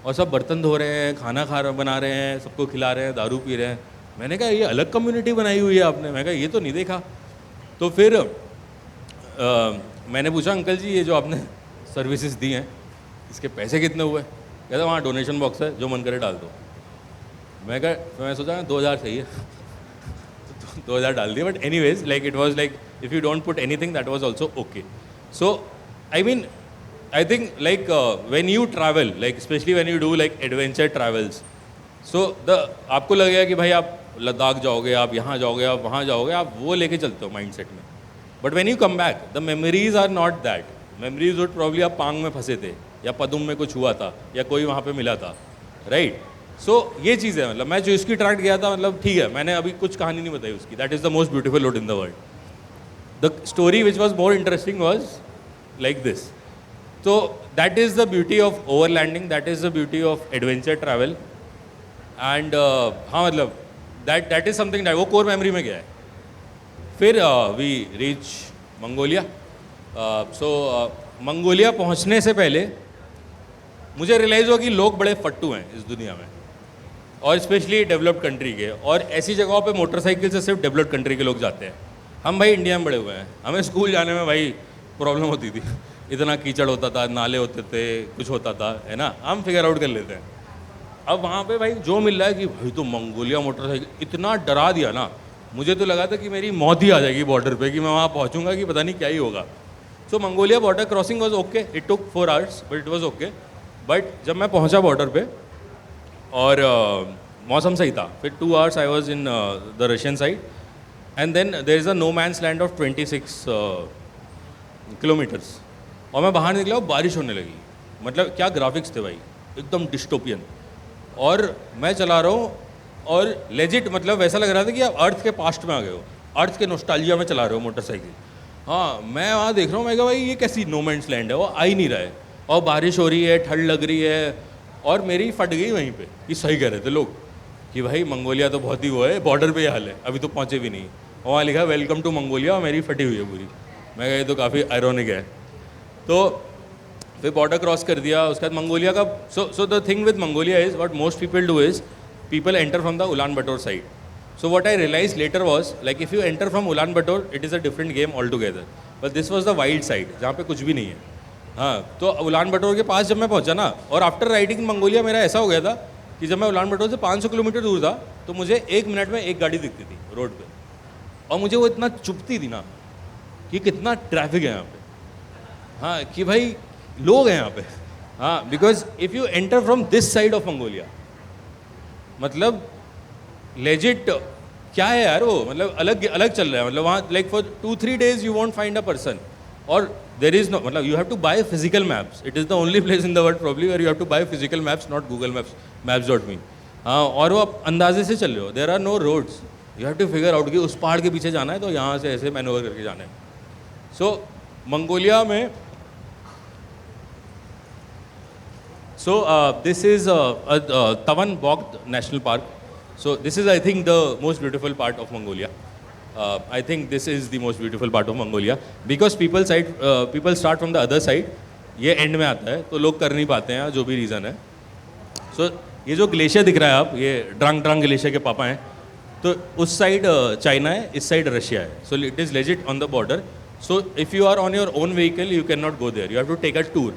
और सब बर्तन धो रहे हैं, खाना बना रहे हैं, सबको खिला रहे हैं, दारू पी रहे हैं. मैंने कहा ये अलग कम्युनिटी बनाई हुई है आपने. मैं कहा ये तो नहीं देखा. तो फिर मैंने पूछा अंकल जी ये जो आपने सर्विसेज दी हैं इसके पैसे कितने हुए. कहता वहाँ डोनेशन बॉक्स है, जो मन करे डाल दो. मैं कहा, मैं सोचा 2000 सही है. 2000 डाल दिया. But anyways like it was like if you don't put anything that was also okay. So I mean I think like when you travel like specially when you do like adventure travels so आपको लगेगा कि भाई आप लद्दाख जाओगे, आप यहाँ जाओगे, आप वहाँ जाओगे, आप वो लेके चलते हो माइंड सेट में. But when you come back the memories are not that. Memories would probably आप पांग में फंसे थे या पदुम में कुछ हुआ था या कोई वहाँ पे मिला था, राइट. सो ये चीज़ है. मतलब मैं जो इसकी ट्रैक गया था, मतलब ठीक है मैंने अभी कुछ कहानी नहीं बताई उसकी. That is the most beautiful road in the world. The story which was more interesting was like this. तो that is the beauty of overlanding, that is the beauty of adventure travel. And हाँ मतलब that is something that वो core memory में गया है. फिर we reach Mongolia. So Mongolia पहुंचने से पहले मुझे रियलाइज़ हुआ कि लोग बड़े फट्टू हैं इस दुनिया में, और स्पेशली डेवलप्ड कंट्री के. और ऐसी जगहों पे मोटरसाइकिल से सिर्फ डेवलप्ड कंट्री के लोग जाते हैं. हम भाई इंडिया में बड़े हुए हैं, हमें स्कूल जाने में भाई प्रॉब्लम होती थी. इतना कीचड़ होता था, नाले होते थे, कुछ होता था, है ना. हम फिगर आउट कर लेते हैं. अब वहाँ पे भाई जो मिल रहा है कि भाई तो मंगोलिया मोटरसाइकिल, इतना डरा दिया ना. मुझे तो लगा था कि मेरी मौत ही आ जाएगी बॉर्डर पे, कि मैं वहाँ पहुँचूंगा कि पता नहीं क्या ही होगा. So Mongolia border crossing was okay. It took 4 hours but it was okay. But जब मैं पहुँचा बॉर्डर पे और मौसम सही था, फिर 2 hours I was in the Russian side and then there is a no man's land of 26 kilometres. और मैं बाहर निकला और बारिश होने लगी. मतलब क्या ग्राफिक्स थे भाई, एकदम डिस्टोपियन. और मैं चला रहा हूँ और लेजिट मतलब वैसा लग रहा था कि आप अर्थ के पास्ट में आ गए हो, अर्थ के नोस्टाल्जिया में चला रहे हो मोटरसाइकिल. हाँ मैं वहाँ देख रहा हूँ, मैं कहा भाई ये कैसी नो मैन्स लैंड है, वो आ ही नहीं रहा है. और बारिश हो रही है, ठंड लग रही है, और मेरी फट गई वहीं पे. कि सही कह रहे थे लोग कि भाई मंगोलिया तो बहुत ही वो है, बॉर्डर पे ये हाल है, अभी तो पहुँचे भी नहीं. और वहाँ लिखा वेलकम टू मंगोलिया, और मेरी फटी हुई है पूरी. मैं कहा ये तो काफ़ी आयरॉनिक है. तो फिर बॉर्डर क्रॉस कर दिया. उसके बाद मंगोलिया का सो the thing with Mongolia is what most people do is people enter from the Ulaanbaatar side. So what I realized later was like if you enter from Ulaanbaatar, it is a different game altogether. But this was the wild side, जहाँ पे कुछ भी नहीं है. हाँ तो Ulaanbaatar के पास जब मैं पहुँचा ना, और आफ्टर राइडिंग मंगोलिया मेरा ऐसा हो गया था कि जब मैं उलानबटोर से 500 किलोमीटर दूर था तो मुझे 1 मिनट में एक गाड़ी दिखती थी रोड पे. और मुझे वो इतना चुभती थी ना कि कितना ट्रैफिक है यहाँ पे. हाँ कि भाई लोग हैं यहाँ पे. हाँ because if you enter from this side of Mongolia, मतलब लेजिट क्या है यार वो, मतलब अलग अलग चल रहा है. मतलब वहाँ like for 2-3 days you won't find a person. और देर इज़ नो मतलब you have to buy physical maps. It is the only place in the world probably where you have to buy physical maps, not Google maps, maps.me. हाँ और वो आप अंदाजे से चल रहे हो. There are no roads. You have to figure out कि उस पहाड़ के पीछे जाना है तो यहाँ से ऐसे मैनोवर करके जाना है. सो मंगोलिया में So this is Tavan Bogd National Park. So this is I think the most beautiful part of Mongolia. I think this is the most beautiful part of Mongolia because people start from the other side. ये end में आता है तो लोग कर नहीं पाते हैं जो भी reason है. So ये जो ग्लेशियर दिख रहा है आप, ये ड्रंग ग्लेशियर के पापा हैं. तो उस साइड चाइना है, इस साइड रशिया है. So it is legit on the border. So if you are on your own vehicle, you cannot go there. You have to take a tour.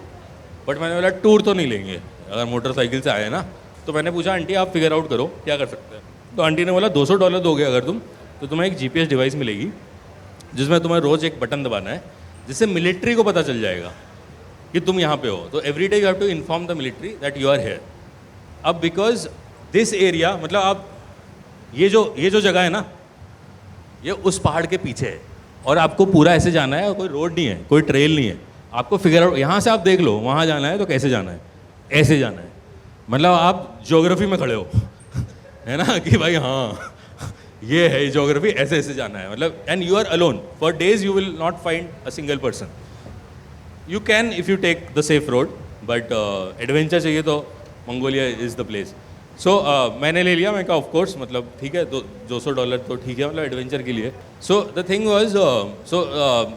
But मैंने बोला टूर तो नहीं लेंगे अगर motorcycle से आए ना. तो मैंने पूछा आंटी आप फिगर आउट करो क्या कर सकते हैं. तो आंटी ने बोला $200 दोगे अगर तुम तो तुम्हें एक GPS डिवाइस मिलेगी जिसमें तुम्हें रोज़ एक बटन दबाना है जिससे मिलिट्री को पता चल जाएगा कि तुम यहाँ पे हो. तो every day you have to inform the military that you are here. अब बिकॉज दिस एरिया मतलब आप ये जो जगह है ना, ये उस पहाड़ के पीछे है और आपको पूरा ऐसे जाना है और कोई रोड नहीं है, कोई ट्रेल नहीं है. आपको फिगर आउट, यहाँ से आप देख लो वहाँ जाना है तो कैसे जाना है, ऐसे जाना है, मतलब आप ज्योग्राफी में खड़े हो है ना कि भाई हाँ ये है ज्योग्राफी, ऐसे ऐसे जाना है, मतलब and you are alone for days, you will not find a single person. You can if you take the safe road, but adventure चाहिए तो Mongolia is the place. So मैंने ले लिया, मैं कहा ऑफ कोर्स, मतलब ठीक है, $200 तो ठीक है, मतलब एडवेंचर के लिए. So the thing was, so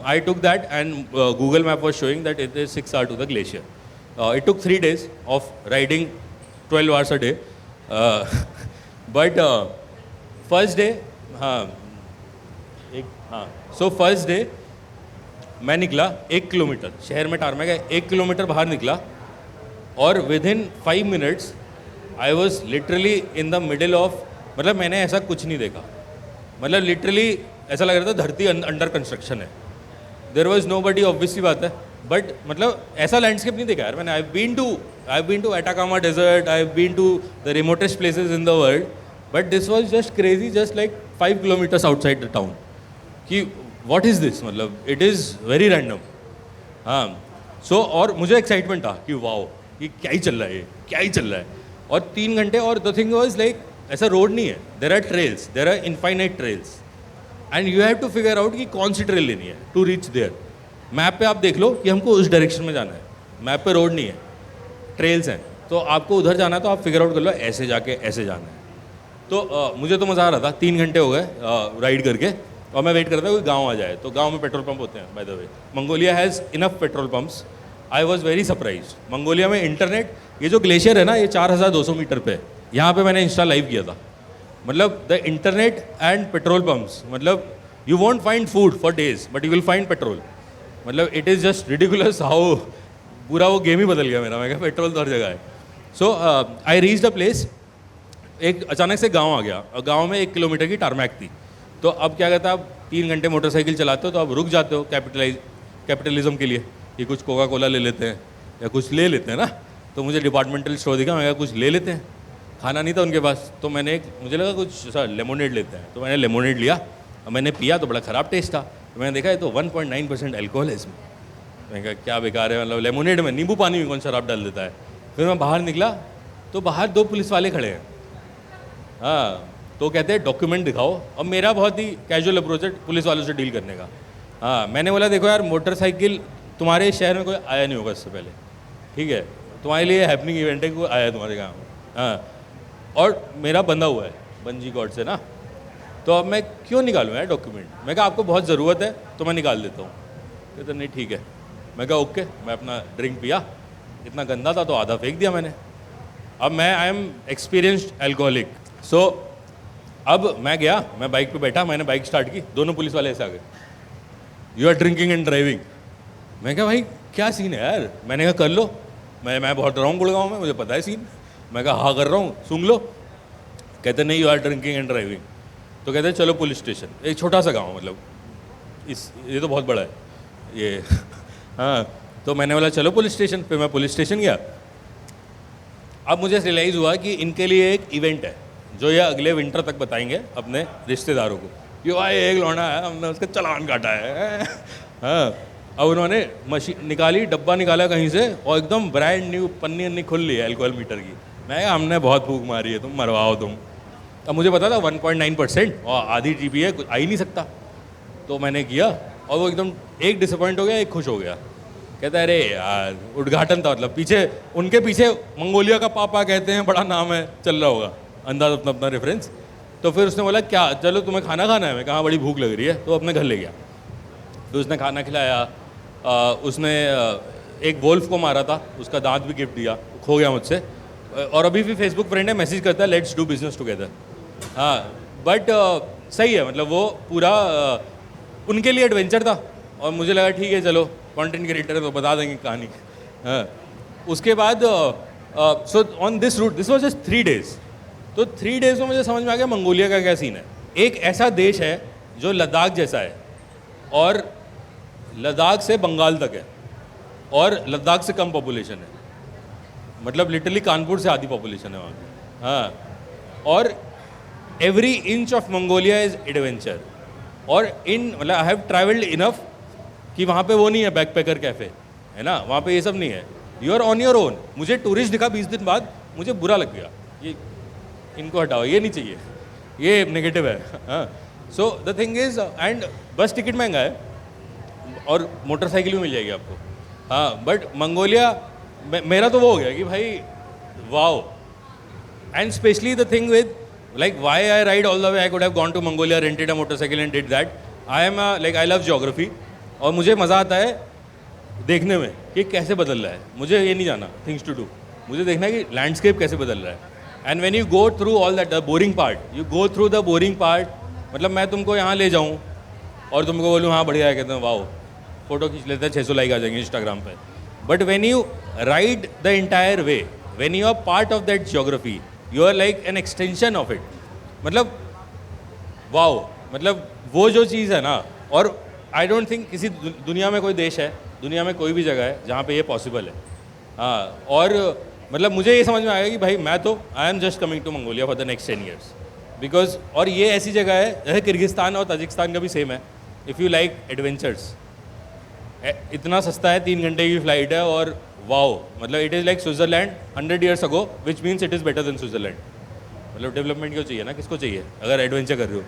I took that and Google map was showing that it is 6 hours to the glacier. It took 3 days of riding 12 hours a day. But first day, so first day मैं निकला 1 kilometre, शहर में tarmac है, 1 kilometre बाहर निकला और with in 5 minutes I was literally in the middle of, मतलब मैंने ऐसा कुछ नहीं देखा, मतलब लिटरली ऐसा लग रहा था धरती अंडर कंस्ट्रक्शन है. There was nobody, obviously बात है, बट मतलब ऐसा लैंडस्केप नहीं देखा यार मैंने. I been to Atacama desert, I been to the remotest places in the world, but this was just crazy, just like 5 kilometers outside the town, कि what is this, मतलब इट इज़ वेरी रैंडम. हाँ, so और मुझे excitement था कि wow ये क्या ही चल रहा है, ये क्या ही चल रहा है. और 3 घंटे, और द थिंग वाज लाइक ऐसा रोड नहीं है, there are trails, there are infinite trails, and you have to figure out कि कौन सी ट्रेल लेनी है टू रीच देयर. मैप पे आप देख लो कि हमको उस डायरेक्शन में जाना है, मैप पे रोड नहीं है, ट्रेल्स हैं, तो आपको उधर जाना है, तो आप फिगर आउट कर लो ऐसे जाके ऐसे जाना है. तो मुझे तो मज़ा आ रहा था, 3 घंटे हो गए राइड करके, और मैं वेट करता था कोई गाँव आ जाए. तो गाँव में पेट्रोल पंप होते हैं, by the way Mongolia has enough petrol pumps. I was very surprise. Mongolia में इंटरनेट, ये जो ग्लेशियर है ना, ये 4200 मीटर पे, यहाँ पे मैंने इंस्टा लाइव किया था. मतलब the internet and petrol pumps, मतलब you won't find food for days but you will find petrol. मतलब it is just ridiculous how पूरा वो गेम ही बदल गया मेरा. मैं कहा पेट्रोल तो हर जगह है. सो आई रीच द प्लेस. एक अचानक से गाँव आ गया, और गाँव में 1 किलोमीटर की टारमैक थी. तो अब क्या कहता है, आप 3 घंटे मोटरसाइकिल चलाते हो तो आप रुक जाते हो कैपिटलिज्म के लिए कि कुछ कोका कोला ले लेते हैं या कुछ ले लेते हैं ना. तो मुझे डिपार्टमेंटल स्टोर दिखा, मैं कहा कुछ ले लेते हैं. खाना नहीं था उनके पास, तो मुझे लगा कुछ लेमोनेड लेते हैं, तो मैंने लेमोनेड लिया और मैंने पिया, तो बड़ा ख़राब टेस्ट था. तो मैंने देखा है तो 1.9% अल्कोहल है इसमें. मैंने कहा क्या बेकार है, मतलब लेमोनेड में नींबू पानी में कौन शराब डाल देता है. फिर मैं बाहर निकला तो बाहर 2 पुलिस वाले खड़े हैं. हाँ, तो कहते हैं डॉक्यूमेंट दिखाओ, और मेरा बहुत ही कैजुअल अप्रोच है पुलिस वालों से डील करने का. हाँ, मैंने बोला देखो यार, मोटरसाइकिल तुम्हारे शहर में कोई आया नहीं होगा इससे पहले, ठीक है, तुम्हारे लिए हैपनिंग इवेंट है, कोई आया तुम्हारे गाँव में. हाँ, और मेरा बंधा हुआ है बंजी कॉर्ड से ना, तो अब मैं क्यों निकालूँ यार डॉक्यूमेंट. मैं कहा आपको बहुत ज़रूरत है तो मैं निकाल देता हूँ. कहते नहीं ठीक है. मैं कहा ओके. मैं अपना ड्रिंक पिया, इतना गंदा था तो आधा फेंक दिया मैंने. अब मैं आई एम एक्सपीरियंस्ड एल्कोहलिक. सो अब मैं गया, मैं बाइक पे बैठा, मैंने बाइक स्टार्ट की, दोनों पुलिस वाले ऐसे आ गए, you are drinking and driving. मैं कहा भाई क्या सीन है यार. मैंने कहा कर लो, मैं बहुत रहा हूँ गुड़गांव में, मुझे पता है सीन. मैं कहा हाँ कर रहा हूँ, सुन लो. कहते नहीं, you are drinking and driving. तो कहते चलो पुलिस स्टेशन. एक छोटा सा गाँव, मतलब ये तो बहुत बड़ा है ये. हाँ, तो मैंने बोला चलो पुलिस स्टेशन. फिर मैं पुलिस स्टेशन गया. अब मुझे रियलाइज़ हुआ कि इनके लिए एक इवेंट है जो ये अगले विंटर तक बताएंगे अपने रिश्तेदारों को. कि भाई एक लौंडा है, हमने उसका चालान काटा है. हाँ, अब उन्होंने मशीन निकाली, डब्बा निकाला कहीं से, और एकदम ब्रांड न्यू पन्नी अन्नी खुल ली है अल्कोहल मीटर की. मैं कहा हमने बहुत भूख मारी है, तुम मरवाओ तुम. अब मुझे पता था 1.9% और आधी GP है, कुछ आ ही नहीं सकता. तो मैंने किया, और वो एकदम एक डिसअपॉइंट हो गया, एक खुश हो गया. कहता है अरे यार उद्घाटन था, मतलब पीछे उनके पीछे मंगोलिया का पापा कहते हैं, बड़ा नाम है, चल रहा होगा अंदाज अपना अपना रेफरेंस. तो फिर उसने बोला क्या चलो तुम्हें खाना खाना है. मैं कहा बड़ी भूख लग रही है. तो अपने घर ले गया. तो उसने खाना खिलाया. उसने एक वोल्फ को मारा था, उसका दांत भी गिफ्ट दिया, खो गया मुझसे, और अभी भी फेसबुक फ्रेंड है, मैसेज करता है लेट्स डू बिजनेस टुगेदर. हाँ, बट सही है, मतलब वो पूरा उनके लिए एडवेंचर था, और मुझे लगा ठीक है चलो कंटेंट क्रिएटर है तो बता देंगे कहानी. हाँ, उसके बाद so on this route this was just 3 days. तो 3 days में मुझे समझ में आ गया मंगोलिया का क्या सीन है. एक ऐसा देश है जो लद्दाख जैसा है, और लद्दाख से बंगाल तक है, और लद्दाख से कम पॉपुलेशन है, मतलब लिटरली कानपुर से आधी पॉपुलेशन है वहाँ की. हाँ, और every inch of Mongolia is adventure. और मतलब आई हैव ट्रैवल्ड इनफ कि वहाँ पे वो नहीं है बैकपैकर कैफ़े, है ना, वहाँ पे ये सब नहीं है, you are on your own. मुझे टूरिस्ट दिखा 20 दिन बाद, मुझे बुरा लग गया, ये इनको हटाओ, ये नहीं चाहिए, ये नेगेटिव है। हाँ, सो द थिंग इज, एंड बस टिकट महंगा है और मोटरसाइकिल भी मिल जाएगी आपको। हाँ, बट मंगोलिया मेरा तो वो हो गया कि भाई wow. And specially the thing with like why I ride all the way, I could have gone to Mongolia, rented a motorcycle and did that. I am like I love geography, और मुझे मज़ा आता है देखने में कि कैसे बदल रहा है। मुझे ये नहीं जाना थिंग्स टू डू, मुझे देखना है कि लैंडस्केप कैसे बदल रहा है। And when you go through all that the boring part, you go through the boring part, मतलब मैं तुमको यहाँ ले जाऊँ और तुमको बोलूँ हाँ बढ़िया है, कहते हैं वाओ, फोटो खींच लेते हैं, 600 लाइक आ जाएंगे इंस्टाग्राम पे। But when you ride the entire way, when you are part of that geography, you are like an extension of it. मतलब वाओ, मतलब वो जो चीज़ है ना, और आई डोंट थिंक किसी दुनिया में कोई देश है, दुनिया में कोई भी जगह है जहाँ पे ये पॉसिबल है। हाँ, और मतलब मुझे ये समझ में आएगा कि भाई मैं तो I am just coming to Mongolia for the next 10 years because, और ये ऐसी जगह है जैसे किर्गिस्तान और ताजिकिस्तान का भी सेम है, इफ़ यू लाइक एडवेंचर्स, इतना सस्ता है, 3 घंटे की फ्लाइट है, और वाओ, मतलब it is like Switzerland 100 years ago, which means it is better than Switzerland. मतलब डेवलपमेंट क्यों चाहिए ना, किसको चाहिए अगर एडवेंचर कर रहे हो।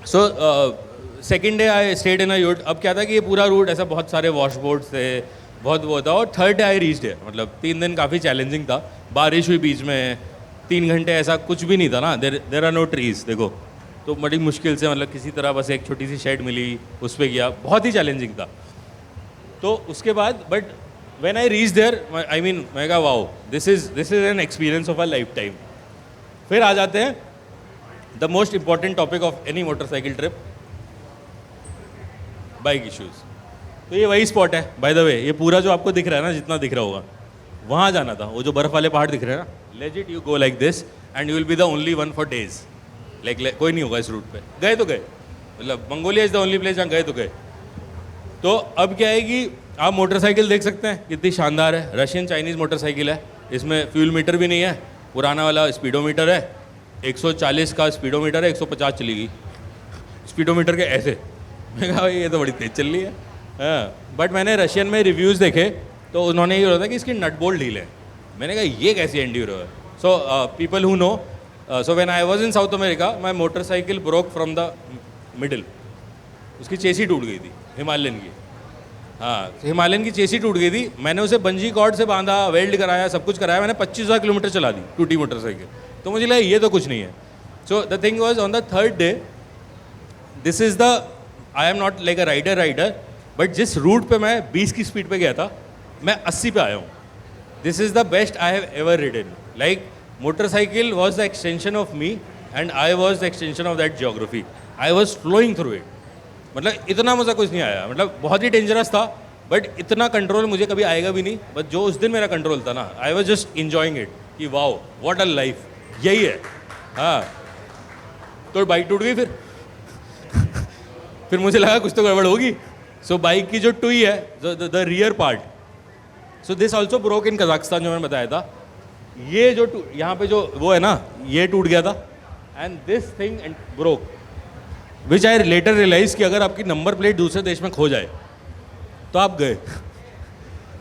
So second day I stayed in a yurt. अब क्या था कि ये पूरा रूट ऐसा बहुत सारे वॉशबोर्ड्स थे, बहुत वो था, और थर्ड डे आई रीच्ड है, मतलब 3 दिन काफ़ी चैलेंजिंग था, बारिश हुई बीच में, 3 घंटे ऐसा कुछ भी नहीं था ना, देर आर नो ट्रीज, देखो तो बड़ी मुश्किल से, मतलब किसी तरह बस एक छोटी सी शेड मिली, उस पर गया, बहुत ही चैलेंजिंग था। तो उसके बाद but when I reach there, I mean मैं कहा wow, this is an experience of a life time. फिर आ जाते हैं the most important topic of any motorcycle trip, bike issues. तो ये वही स्पॉट है बाय द वे, ये पूरा जो आपको दिख रहा है ना, जितना दिख रहा होगा, वहाँ जाना था, वो जो बर्फ़ वाले पहाड़ दिख रहे हैं ना, legit you go like this and you will be the only one for days, like कोई नहीं होगा इस रूट पे। गए तो गए, मतलब Mongolia is the only place जहाँ गए तो गए। तो अब क्या है कि आप मोटरसाइकिल देख सकते हैं कितनी शानदार है, रशियन चाइनीज़ मोटरसाइकिल है, इसमें फ्यूल मीटर भी नहीं है, पुराना वाला स्पीडोमीटर है, 140 का स्पीडोमीटर है, 150 चलेगी स्पीडोमीटर के ऐसे। मैं कहा ये तो बड़ी तेज़ चल रही है। हाँ, बट मैंने रशियन में रिव्यूज़ देखे तो उन्होंने ये बोला था कि इसकी नट बोल्ट ढीले हैं। मैंने कहा ये कैसी एंड्यूरो है। So people who know, so when I was in South America, my motorcycle broke from the middle, उसकी चेसी टूट गई थी हिमालयन की। हाँ, हिमालयन की चेसी टूट गई थी, मैंने उसे बंजी कॉर्ड से बांधा, वेल्ड कराया, सब कुछ कराया, मैंने 25,000 किलोमीटर चला दी टूटी मोटरसाइकिल। तो मुझे लगा ये तो कुछ नहीं है। So the thing was on the third day, this is the, I am not like a rider, but जिस रूट पे मैं 20 की स्पीड पे गया था, मैं 80 पे आया हूँ। This is the best I have ever ridden. Like motorcycle was the extension of me and I was the extension of that geography. I was flowing through it. मतलब इतना मज़ा कुछ नहीं आया, मतलब बहुत ही डेंजरस था, बट इतना कंट्रोल मुझे कभी आएगा भी नहीं। बट जो उस दिन मेरा कंट्रोल था ना, आई वॉज जस्ट इंजॉइंग इट कि वाओ व्हाट अ लाइफ, यही है। हाँ, तो बाइक टूट गई फिर मुझे लगा कुछ तो गड़बड़ होगी। सो बाइक की जो टुई है, the rear part, so this also broke in Kazakhstan, जो मैंने बताया था। ये जो यहाँ पे जो वो है ना, ये टूट गया था, and this thing and broke, which I later realize कि अगर आपकी नंबर प्लेट दूसरे देश में खो जाए तो आप गए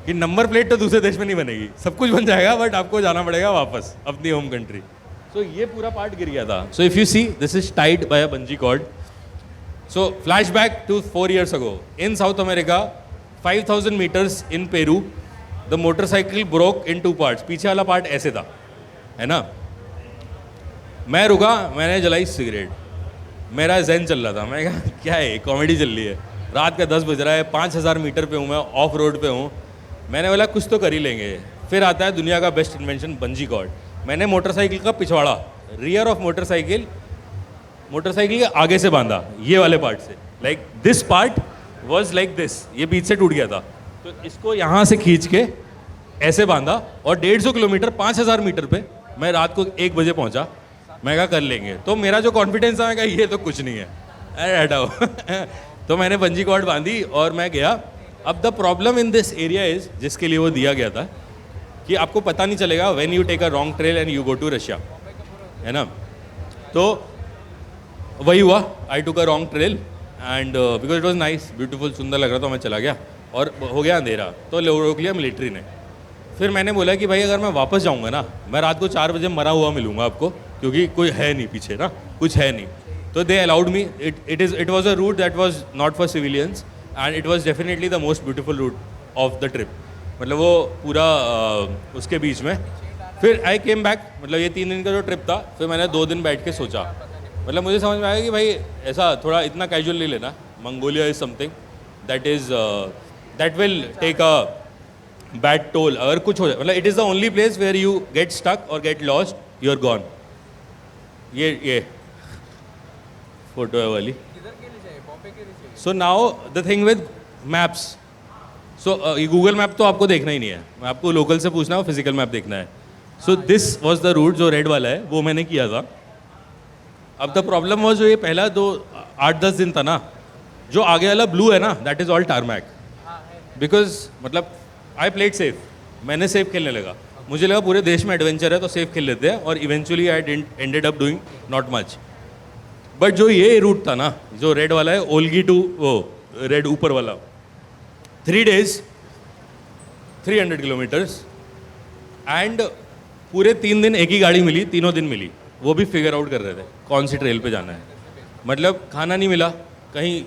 कि नंबर प्लेट तो दूसरे देश में नहीं बनेगी, सब कुछ बन जाएगा, बट आपको जाना पड़ेगा वापस अपनी होम कंट्री। सो ये पूरा पार्ट गिर गया था। So if you see, this is tied by a bungee cord. So flashback to 4 years ago in South America, 5,000 meters in Peru, the motorcycle broke in 2 parts. पीछे वाला पार्ट ऐसे था, है ना। मैं रुका, मैंने जलाई सिगरेट, मेरा जहन चल रहा था, मैं कहा क्या है कॉमेडी चल रही है, रात का 10 बज रहा है, 5,000 मीटर पे हूँ मैं, ऑफ रोड पे हूँ। मैंने बोला कुछ तो कर ही लेंगे। फिर आता है दुनिया का बेस्ट इन्वेंशन, बंजी कॉर्ड। मैंने मोटरसाइकिल का पिछवाड़ा, रियर ऑफ मोटरसाइकिल के आगे से बांधा, ये वाले पार्ट से, like this part was like this, ये बीच से टूट गया था, तो इसको यहाँ से खींच के ऐसे बांधा, और 150 किलोमीटर 5,000 मीटर पे मैं रात को 1 बजे पहुँचा। मैं कहा कर लेंगे, तो मेरा जो कॉन्फिडेंस था, मैं कहा ये तो कुछ नहीं है, अरे हटाओ। तो मैंने बंजी कॉर्ड बांधी और मैं गया। अब the problem in this area is, जिसके लिए वो दिया गया था, कि आपको पता नहीं चलेगा when you take a wrong trail and you go to Russia, है ना। तो वही हुआ, I took a wrong trail and because it was nice, beautiful, सुंदर लग रहा था, मैं चला गया। और हो गया अंधेरा, तो रोक लिया मिलिट्री ने। फिर मैंने बोला कि भाई अगर मैं वापस जाऊंगा ना, मैं रात को 4 बजे मरा हुआ मिलूंगा आपको, क्योंकि कोई है नहीं पीछे ना, कुछ है नहीं। तो they allowed me, it was a route that was not for civilians and it was definitely the most beautiful route of the trip. मतलब वो पूरा उसके बीच में। फिर आई केम बैक, मतलब ये 3 दिन का जो ट्रिप था, फिर मैंने 2 दिन बैठ के सोचा, मतलब मुझे समझ में आया कि भाई ऐसा थोड़ा इतना कैजुअल नहीं लेना। Mongolia is something that will take a bad toll अगर कुछ हो जाए। मतलब it is the only place where you get stuck और get lost, you are gone. ये फोटो है वाली। So now the thing with maps, so ये गूगल मैप तो आपको देखना ही नहीं है, मैं आपको लोकल से पूछना है, फिजिकल मैप देखना है। So this was the route, जो रेड वाला है वो मैंने किया था। अब द प्रॉब्लम वॉज, जो ये पहला 8-10 दिन था ना, जो आगे वाला ब्लू है ना, that is all tarmac. Because मतलब आई प्लेड सेफ, मैंने सेफ खेलने लगा। मुझे लगा पूरे देश में एडवेंचर है तो सेफ खेल लेते हैं, और eventually I ended up doing not much. But जो ये रूट था ना, जो रेड वाला है, ओल्गी टू वो रेड ऊपर वाला, 3 days 300 किलोमीटर्स, एंड पूरे 3 दिन एक ही गाड़ी मिली, तीनों दिन मिली, वो भी फिगर आउट कर रहे थे कौन सी ट्रेल पे जाना है। मतलब खाना नहीं मिला, कहीं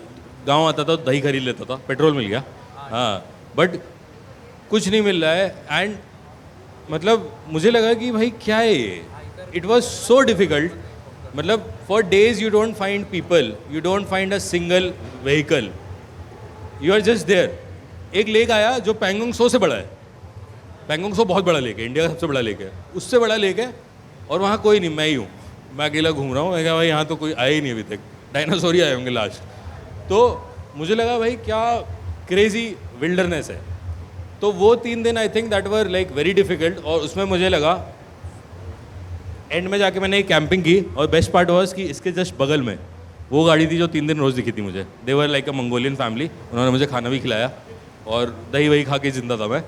गांव आता था दही खरीद लेता था, पेट्रोल मिल गया, हाँ, बट कुछ नहीं मिल रहा है। एंड मतलब मुझे लगा कि भाई क्या है ये, इट वॉज सो डिफ़िकल्ट। मतलब for days you don't find people, you don't find a single vehicle, you are just there. एक लेक आया जो पैंगोंग सो से बड़ा है, पैंगोंग सो बहुत बड़ा लेक है, इंडिया का सबसे बड़ा लेक है, उससे बड़ा लेक है, और वहाँ कोई नहीं, मैं ही हूँ, मैं अकेला घूम रहा हूँ। मैं कहा भाई यहाँ तो कोई आया ही नहीं अभी तक, डायनासोर ही आए होंगे लास्ट। तो मुझे लगा भाई क्या क्रेजी विल्डरनेस है। तो वो 3 दिन आई think that were like very difficult, और उसमें मुझे लगा एंड में जाके मैंने एक कैंपिंग की, और बेस्ट पार्ट वॉज कि इसके जस्ट बगल में वो गाड़ी थी जो 3 दिन रोज़ दिखी थी मुझे। They were like a Mongolian family, उन्होंने मुझे खाना भी खिलाया और दही वही खा के जिंदा था मैं।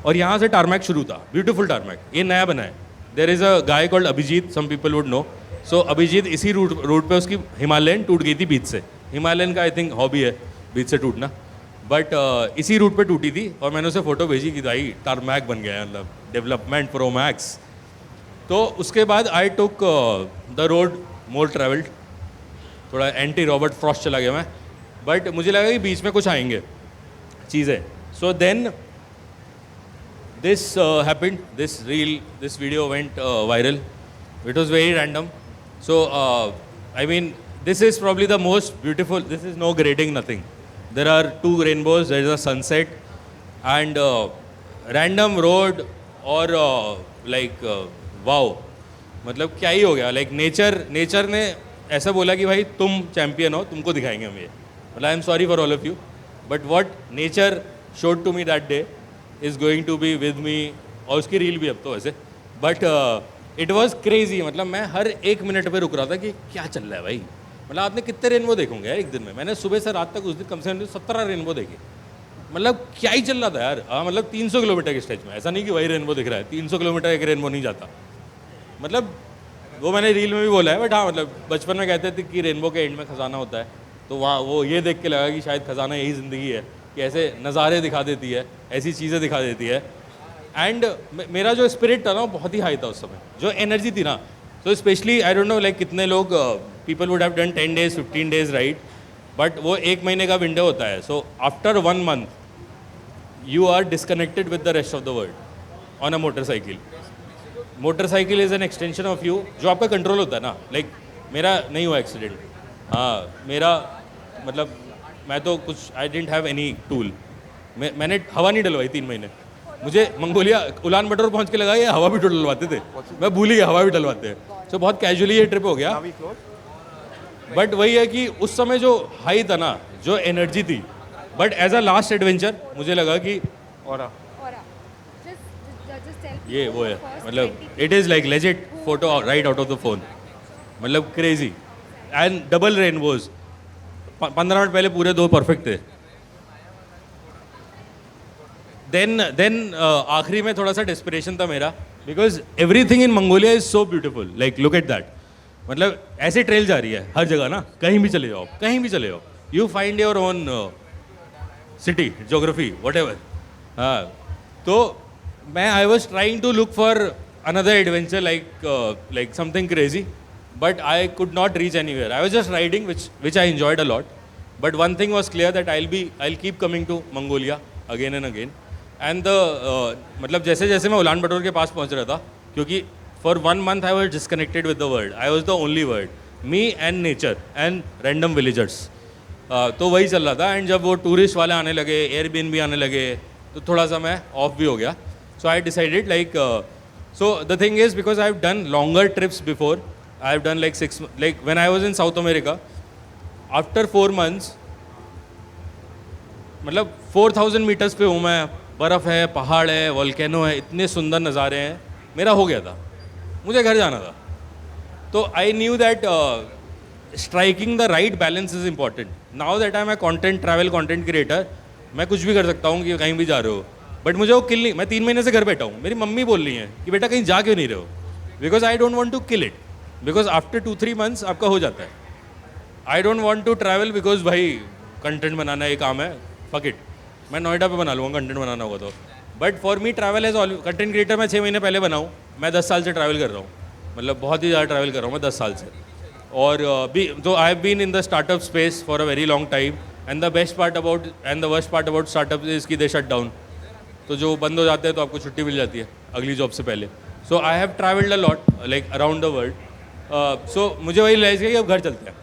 और यहाँ से टारमैक शुरू था, ब्यूटीफुल टारमैक, ये नया बना है। There is a guy called Abhijit, some people would know. So Abhijit इसी रूट पे उसकी हिमालयन टूट गई थी बीच से। हिमालयन का आई थिंक हॉबी है बीच से टूटना, बट इसी रूट पे टूटी थी, और मैंने उसे फ़ोटो भेजी कि भाई टारमैक बन गया है, मतलब डेवलपमेंट प्रो मैक्स। तो उसके बाद I took the road more travelled, थोड़ा एंटी रॉबर्ट फ्रॉस्ट चला गया मैं, बट मुझे लगा कि बीच में कुछ आएंगे चीज़ें। So then this happened, this video went viral. It was very random. So I mean, this is probably the most beautiful, this is no grading, nothing. There are 2 rainbows, there is a sunset, and random road, और like wow, मतलब क्या ही हो गया। like nature ने ऐसा बोला कि भाई तुम चैम्पियन हो, तुमको दिखाएंगे हम ये। मतलब I am sorry for all of you, but what nature showed to me that day is going to be with me, और उसकी रील भी अब तो वैसे, बट इट वॉज क्रेजी। मतलब मैं हर 1 मिनट पे रुक रहा था कि क्या चल रहा है भाई। मतलब आपने कितने रेनबो देखोगे यार एक दिन में, मैंने सुबह से रात तक उस दिन कम से कम 17 रेनबो देखे। मतलब क्या ही चल रहा था यार। हाँ, मतलब 300 किलोमीटर के स्टेज में, ऐसा नहीं कि वही रेनबो दिख रहा है, 300 किलोमीटर एक रेनबो नहीं जाता। मतलब वो मैंने रील में भी बोला है, बट हाँ, मतलब बचपन में कहते थे कि रेनबो के एंड में खजाना होता है, तो वहाँ वो ये देख के लगा कि शायद खजाना यही ज़िंदगी है, कि ऐसे नज़ारे दिखा देती है, ऐसी चीज़ें दिखा देती है। एंड मेरा जो स्पिरिट था ना, वो बहुत ही हाई था उस समय, जो एनर्जी थी ना। तो specially I don't know like कितने लोग, people would have done 10 days 15 days ride, but वो 1 महीने का विंडो होता है। So after 1 month you are disconnected with the rest of the world on a motorcycle. Motorcycle is an extension of you, जो आपका control होता है ना। लाइक मेरा नहीं हुआ एक्सीडेंट, हाँ, मेरा मतलब मैं तो कुछ आई डेंट हैव एनी टूल। मैंने हवा नहीं डलवाई 3 महीने। मुझे मंगोलिया उलान बटोर पहुंच के लगा ये हवा भी डलवाते थे, मैं भूल ही गया हवा भी डलवाते हैं। तो बहुत कैजुअली ये ट्रिप हो गया। बट वही है कि उस समय जो हाई था ना, जो एनर्जी थी, but as a last adventure मुझे लगा कि ये वो है, मतलब it is like legit photo right out of the phone, मतलब crazy. And double rainbows, 15 minute पहले पूरे 2 परफेक्ट थे। देन आखिरी में थोड़ा सा डेस्परेशन था मेरा, because everything in Mongolia is so beautiful, like look at that. मतलब ऐसे ट्रेल जा रही है हर जगह ना, कहीं भी चले जाओ, कहीं भी चले जाओ, you find your own city geography whatever. हाँ, तो मैं I was trying to look for another adventure like something crazy, but I could not reach anywhere. I was just riding, which I enjoyed a lot. But one thing was clear that I'll keep coming to Mongolia again and again. And the मतलब जैसे जैसे मैं Ulan बटोर के पास पहुंच रहा था, क्योंकि for 1 month I was disconnected with the world. I was the only world. Me and nature and random villagers. तो वही चल रहा था. एंड जब वो टूरिस्ट वाले आने लगे, एयरबीएनबी आने लगे, तो थोड़ा सा मैं ऑफ भी हो गया. So I decided so the thing is, because I've done longer trips before. I've done like when I was in South America, after 4 months, मतलब 4000 मीटर्स पे हूँ मैं, बर्फ़ है, पहाड़ है, वोल्केनो है, इतने सुंदर नज़ारे हैं, मेरा हो गया था, मुझे घर जाना था. तो I knew that striking the right balance is important. Now that I am a travel content creator, मैं कुछ भी कर सकता हूँ कि कहीं भी जा रहे हो, बट मुझे वो किल नहीं. मैं 3 महीने से घर बैठा हूँ, मेरी मम्मी बोल रही हैं कि बेटा कहीं जा क्यों नहीं रहे हो, because I don't want to kill it. Because after 2-3 months आपका हो जाता है. I don't want to travel because भाई कंटेंट बनाना एक काम है, फक इट, मैं नोएडा पे बना लूँगा कंटेंट बनाना होगा तो. But for me travel as all content creator मैं 6 महीने पहले बनाऊँ, मैं 10 साल से ट्रैवल कर रहा हूँ, मतलब बहुत ही ज़्यादा ट्रैवल कर रहा हूँ मैं 10 साल से. और भी तो I have been in the startup space for a very long time. And the best part about and the worst part about startup is कि दे शट डाउन. तो जो बंद हो जाते हैं तो आपको छुट्टी मिल जाती है अगली जॉब से पहले. So I have travelled a lot like around the world. So मुझे वही रियलाइज किया कि अब घर चलते हैं,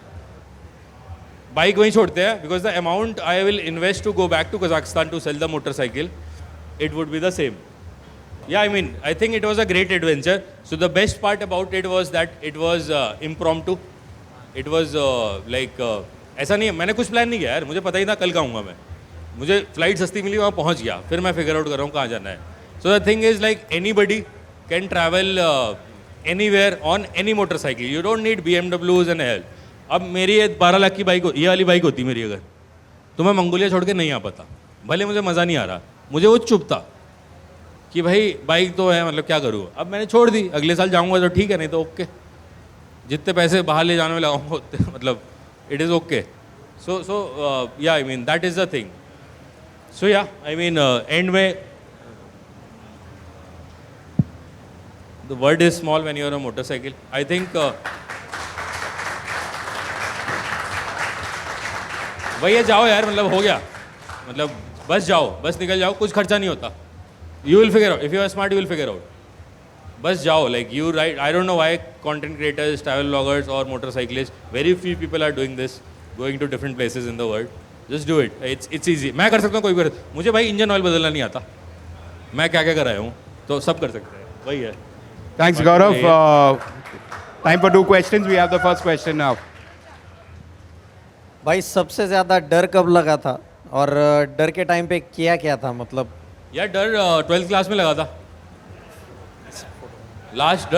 बाइक वहीं छोड़ते हैं, because the amount I will invest to go back to Kazakhstan to sell the motorcycle, it would be the same. Yeah, I mean, I think it was a great adventure. So the best part about it was that it was impromptu. It was ऐसा नहीं है, मैंने कुछ plan नहीं किया यार, मुझे पता ही था कल का आऊँगा मैं, मुझे फ्लाइट सस्ती मिली, वहाँ पहुँच गया, फिर मैं फिगर आउट कर रहा हूँ कहाँ जाना है. So the thing is like anybody can travel anywhere on any motorcycle. You don't need BMWs and hell. अब मेरी ये 12 लाख की बाइक, ये वाली बाइक होती मेरी अगर, तो मैं मंगोलिया छोड़ के नहीं आ पाता. भले मुझे मज़ा नहीं आ रहा, मुझे वो चुप था कि भाई बाइक तो है, मतलब क्या करूँ. अब मैंने छोड़ दी, अगले साल जाऊँगा तो ठीक है, नहीं तो ओके, जितने पैसे बाहर ले जाने में लगाऊंगा उतने, मतलब it is okay. So yeah I mean that is the thing. So yeah I mean and में the world is small when you are a motorcycle. I think भैया जाओ यार, मतलब हो गया, मतलब बस जाओ, बस निकल जाओ, कुछ खर्चा नहीं होता. You will figure out. If you are smart, you will figure out. बस जाओ, like you ride. I don't know why content creators, travel vloggers or motorcyclists, very few people are doing this, going to different places in the world. Just do it. It's easy. मैं कर सकता हूँ, कोई भी कर. मुझे भाई engine oil बदलना नहीं आता, मैं क्या क्या कर रहा हूँ, तो सब कर सकते हैं, वही है. Thanks, Gaurav. Time for 2 questions. We have the first question now. भाई सबसे ज़्यादा डर कब लगा था, और डर के टाइम पे किया क्या था, मतलब यार डर 12th क्लास में लगा था. लास्ट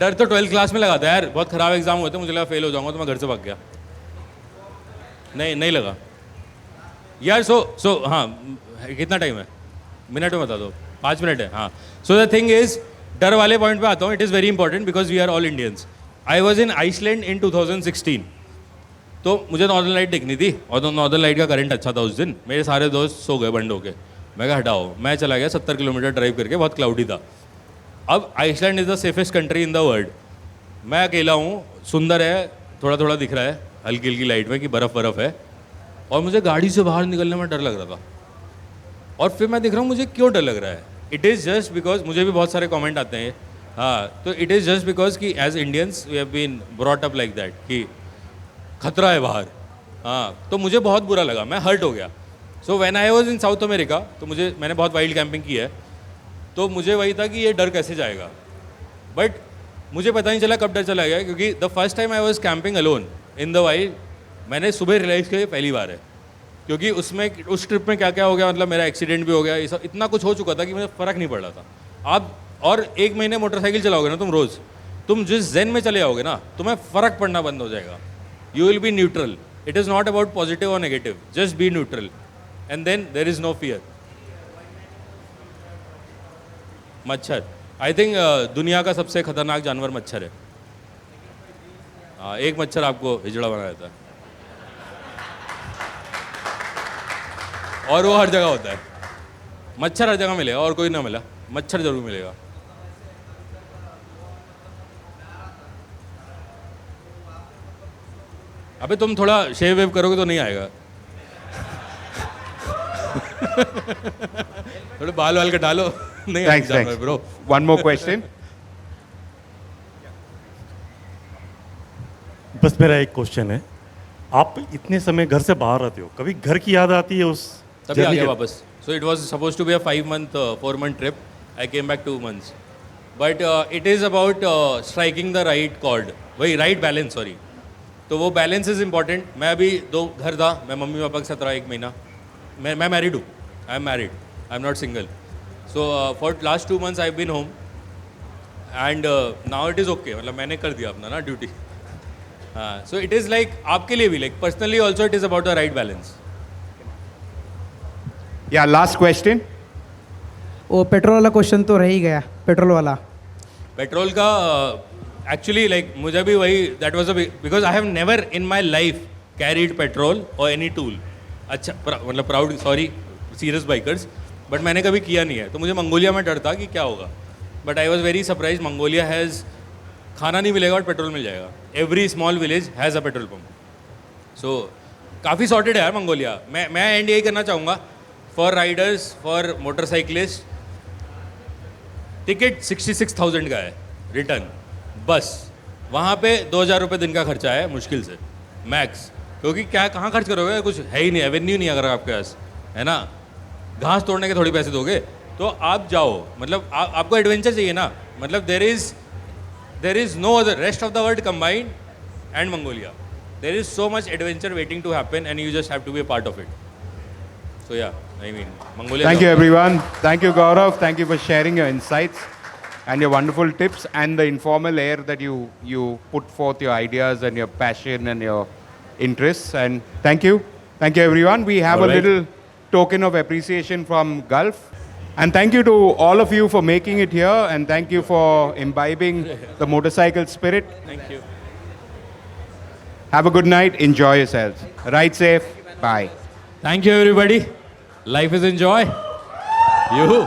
डर तो 12th क्लास में लगा था यार. बहुत ख़राब एग्जाम हुए थे, मुझे लगा फेल हो जाऊंगा, तो मैं घर से भाग गया. नहीं लगा यार. सो हाँ, कितना टाइम है, मिनट में बता दो. 5 मिनट है. हाँ. सो द थिंग इज़, डर वाले पॉइंट पे आता हूँ. It is very important because we are all Indians. I was in Iceland in 2016. तो मुझे नॉर्दर्न लाइट दिखनी थी, और तो नॉर्दर्न लाइट का करंट अच्छा था उस दिन. मेरे सारे दोस्त सो गए बंद होके. मैं कहा हटाओ, मैं चला गया 70 किलोमीटर ड्राइव करके, बहुत क्लाउडी था. अब Iceland is the safest country in the world. मैं अकेला हूँ, सुंदर है, थोड़ा थोड़ा दिख रहा है हल्की हल्की लाइट में कि बर्फ़ है, और मुझे गाड़ी से बाहर निकलने में डर लग रहा था. और फिर मैं देख रहा हूँ मुझे क्यों डर लग रहा है. इट इज़ जस्ट बिकॉज, मुझे भी बहुत सारे कमेंट आते हैं. हाँ, तो इट इज़ जस्ट बिकॉज कि as Indians we have been brought up like that कि खतरा है बाहर. हाँ, तो मुझे बहुत बुरा लगा, मैं हर्ट हो गया. So when I was in South America, तो मैंने बहुत वाइल्ड कैंपिंग की है, तो मुझे वही था कि ये डर कैसे जाएगा. बट मुझे पता नहीं चला कब डर चला गया, क्योंकि the first time I was camping alone in the wild, मैंने सुबह रियलाइज़ किया पहली बार है. क्योंकि उस ट्रिप में क्या क्या हो गया, मतलब मेरा एक्सीडेंट भी हो गया, ये सब इतना कुछ हो चुका था कि मुझे फ़र्क नहीं पड़ रहा था. आप और 1 महीने मोटरसाइकिल चलाओगे ना तुम रोज़, तुम जिस जेन में चले जाओगे ना, तुम्हें फ़र्क पड़ना बंद हो जाएगा. You will be neutral. It is not about positive और negative, just be neutral, and then there is no fear. मच्छर, आई थिंक दुनिया का सबसे खतरनाक जानवर मच्छर है. एक मच्छर आपको हिजड़ा बना देता है. और वो हर जगह होता है। मच्छर हर जगह मिलेगा और कोई ना मिला, मच्छर जरूर मिलेगा। अबे तुम थोड़ा शेव वेव करोगे तो नहीं आएगा। थोड़े बाल वाल कटा लो, नहीं Thanks, आएगा thanks. Bro. One more question. बस मेरा एक क्वेश्चन है, आप इतने समय घर से बाहर रहते हो, कभी घर की याद आती है उस तभी आ journey गया के? वापस। So it was suppose to be a 4-month trip. I came back 2 months। But it is about striking the right chord, वही राइट बैलेंस, सॉरी। तो वो बैलेंस इज़ इंपॉर्टेंट। मैं अभी 2 घर था, मैं मम्मी पापा के साथ रहा 1 महीना। मैं मैरिड हूँ, I am married, I am not single. So for last 2 months I been home and now it is okay. मतलब मैंने कर दिया अपना ना ड्यूटी। हाँ, सो इट इज़ लाइक आपके लिए भी, like personally also it is about the right balance. Yeah, last question. वो पेट्रोल वाला क्वेश्चन तो रह ही गया, पेट्रोल वाला। पेट्रोल का एक्चुअली लाइक मुझे भी वही, that was a because I have never in my life carried petrol और एनी टूल। अच्छा मतलब proud, sorry serious bikers, but मैंने कभी किया नहीं है। तो मुझे मंगोलिया में डर था कि क्या होगा, but I was very surprise. Mongolia has खाना नहीं मिलेगा और पेट्रोल मिल जाएगा। Every small village has a petrol pump. So काफ़ी सॉर्टेड है यार मंगोलिया। मैं एंड यही करना चाहूँगा for Riders, for motorcyclist. Ticket 66,000 का है रिटर्न, बस वहाँ पे 2,000 रुपये दिन का खर्चा है मुश्किल से मैक्स। क्योंकि क्या कहाँ खर्च करोगे, कुछ है ही नहीं, एवेन्यू नहीं अगर आपके पास, है ना। घास तोड़ने के थोड़ी पैसे दोगे, तो आप जाओ। मतलब आपको एडवेंचर चाहिए ना। मतलब there is no other, rest of the world combined and Mongolia, there is so much adventure waiting to happen and you just have to be a part of it. So yeah I mean Mongolia. Thank you, everyone. Thank you, Gaurav. Thank you for sharing your insights and your wonderful tips and the informal air that you put forth your ideas and your passion and your interests. And thank you. Thank you, everyone. We have All a right. little token of appreciation from Gulf. And thank you to all of you for making it here. And thank you for imbibing the motorcycle spirit. Thank you. Have a good night. Enjoy yourselves. Ride safe. Bye. Thank you, everybody. Life is enjoy. You.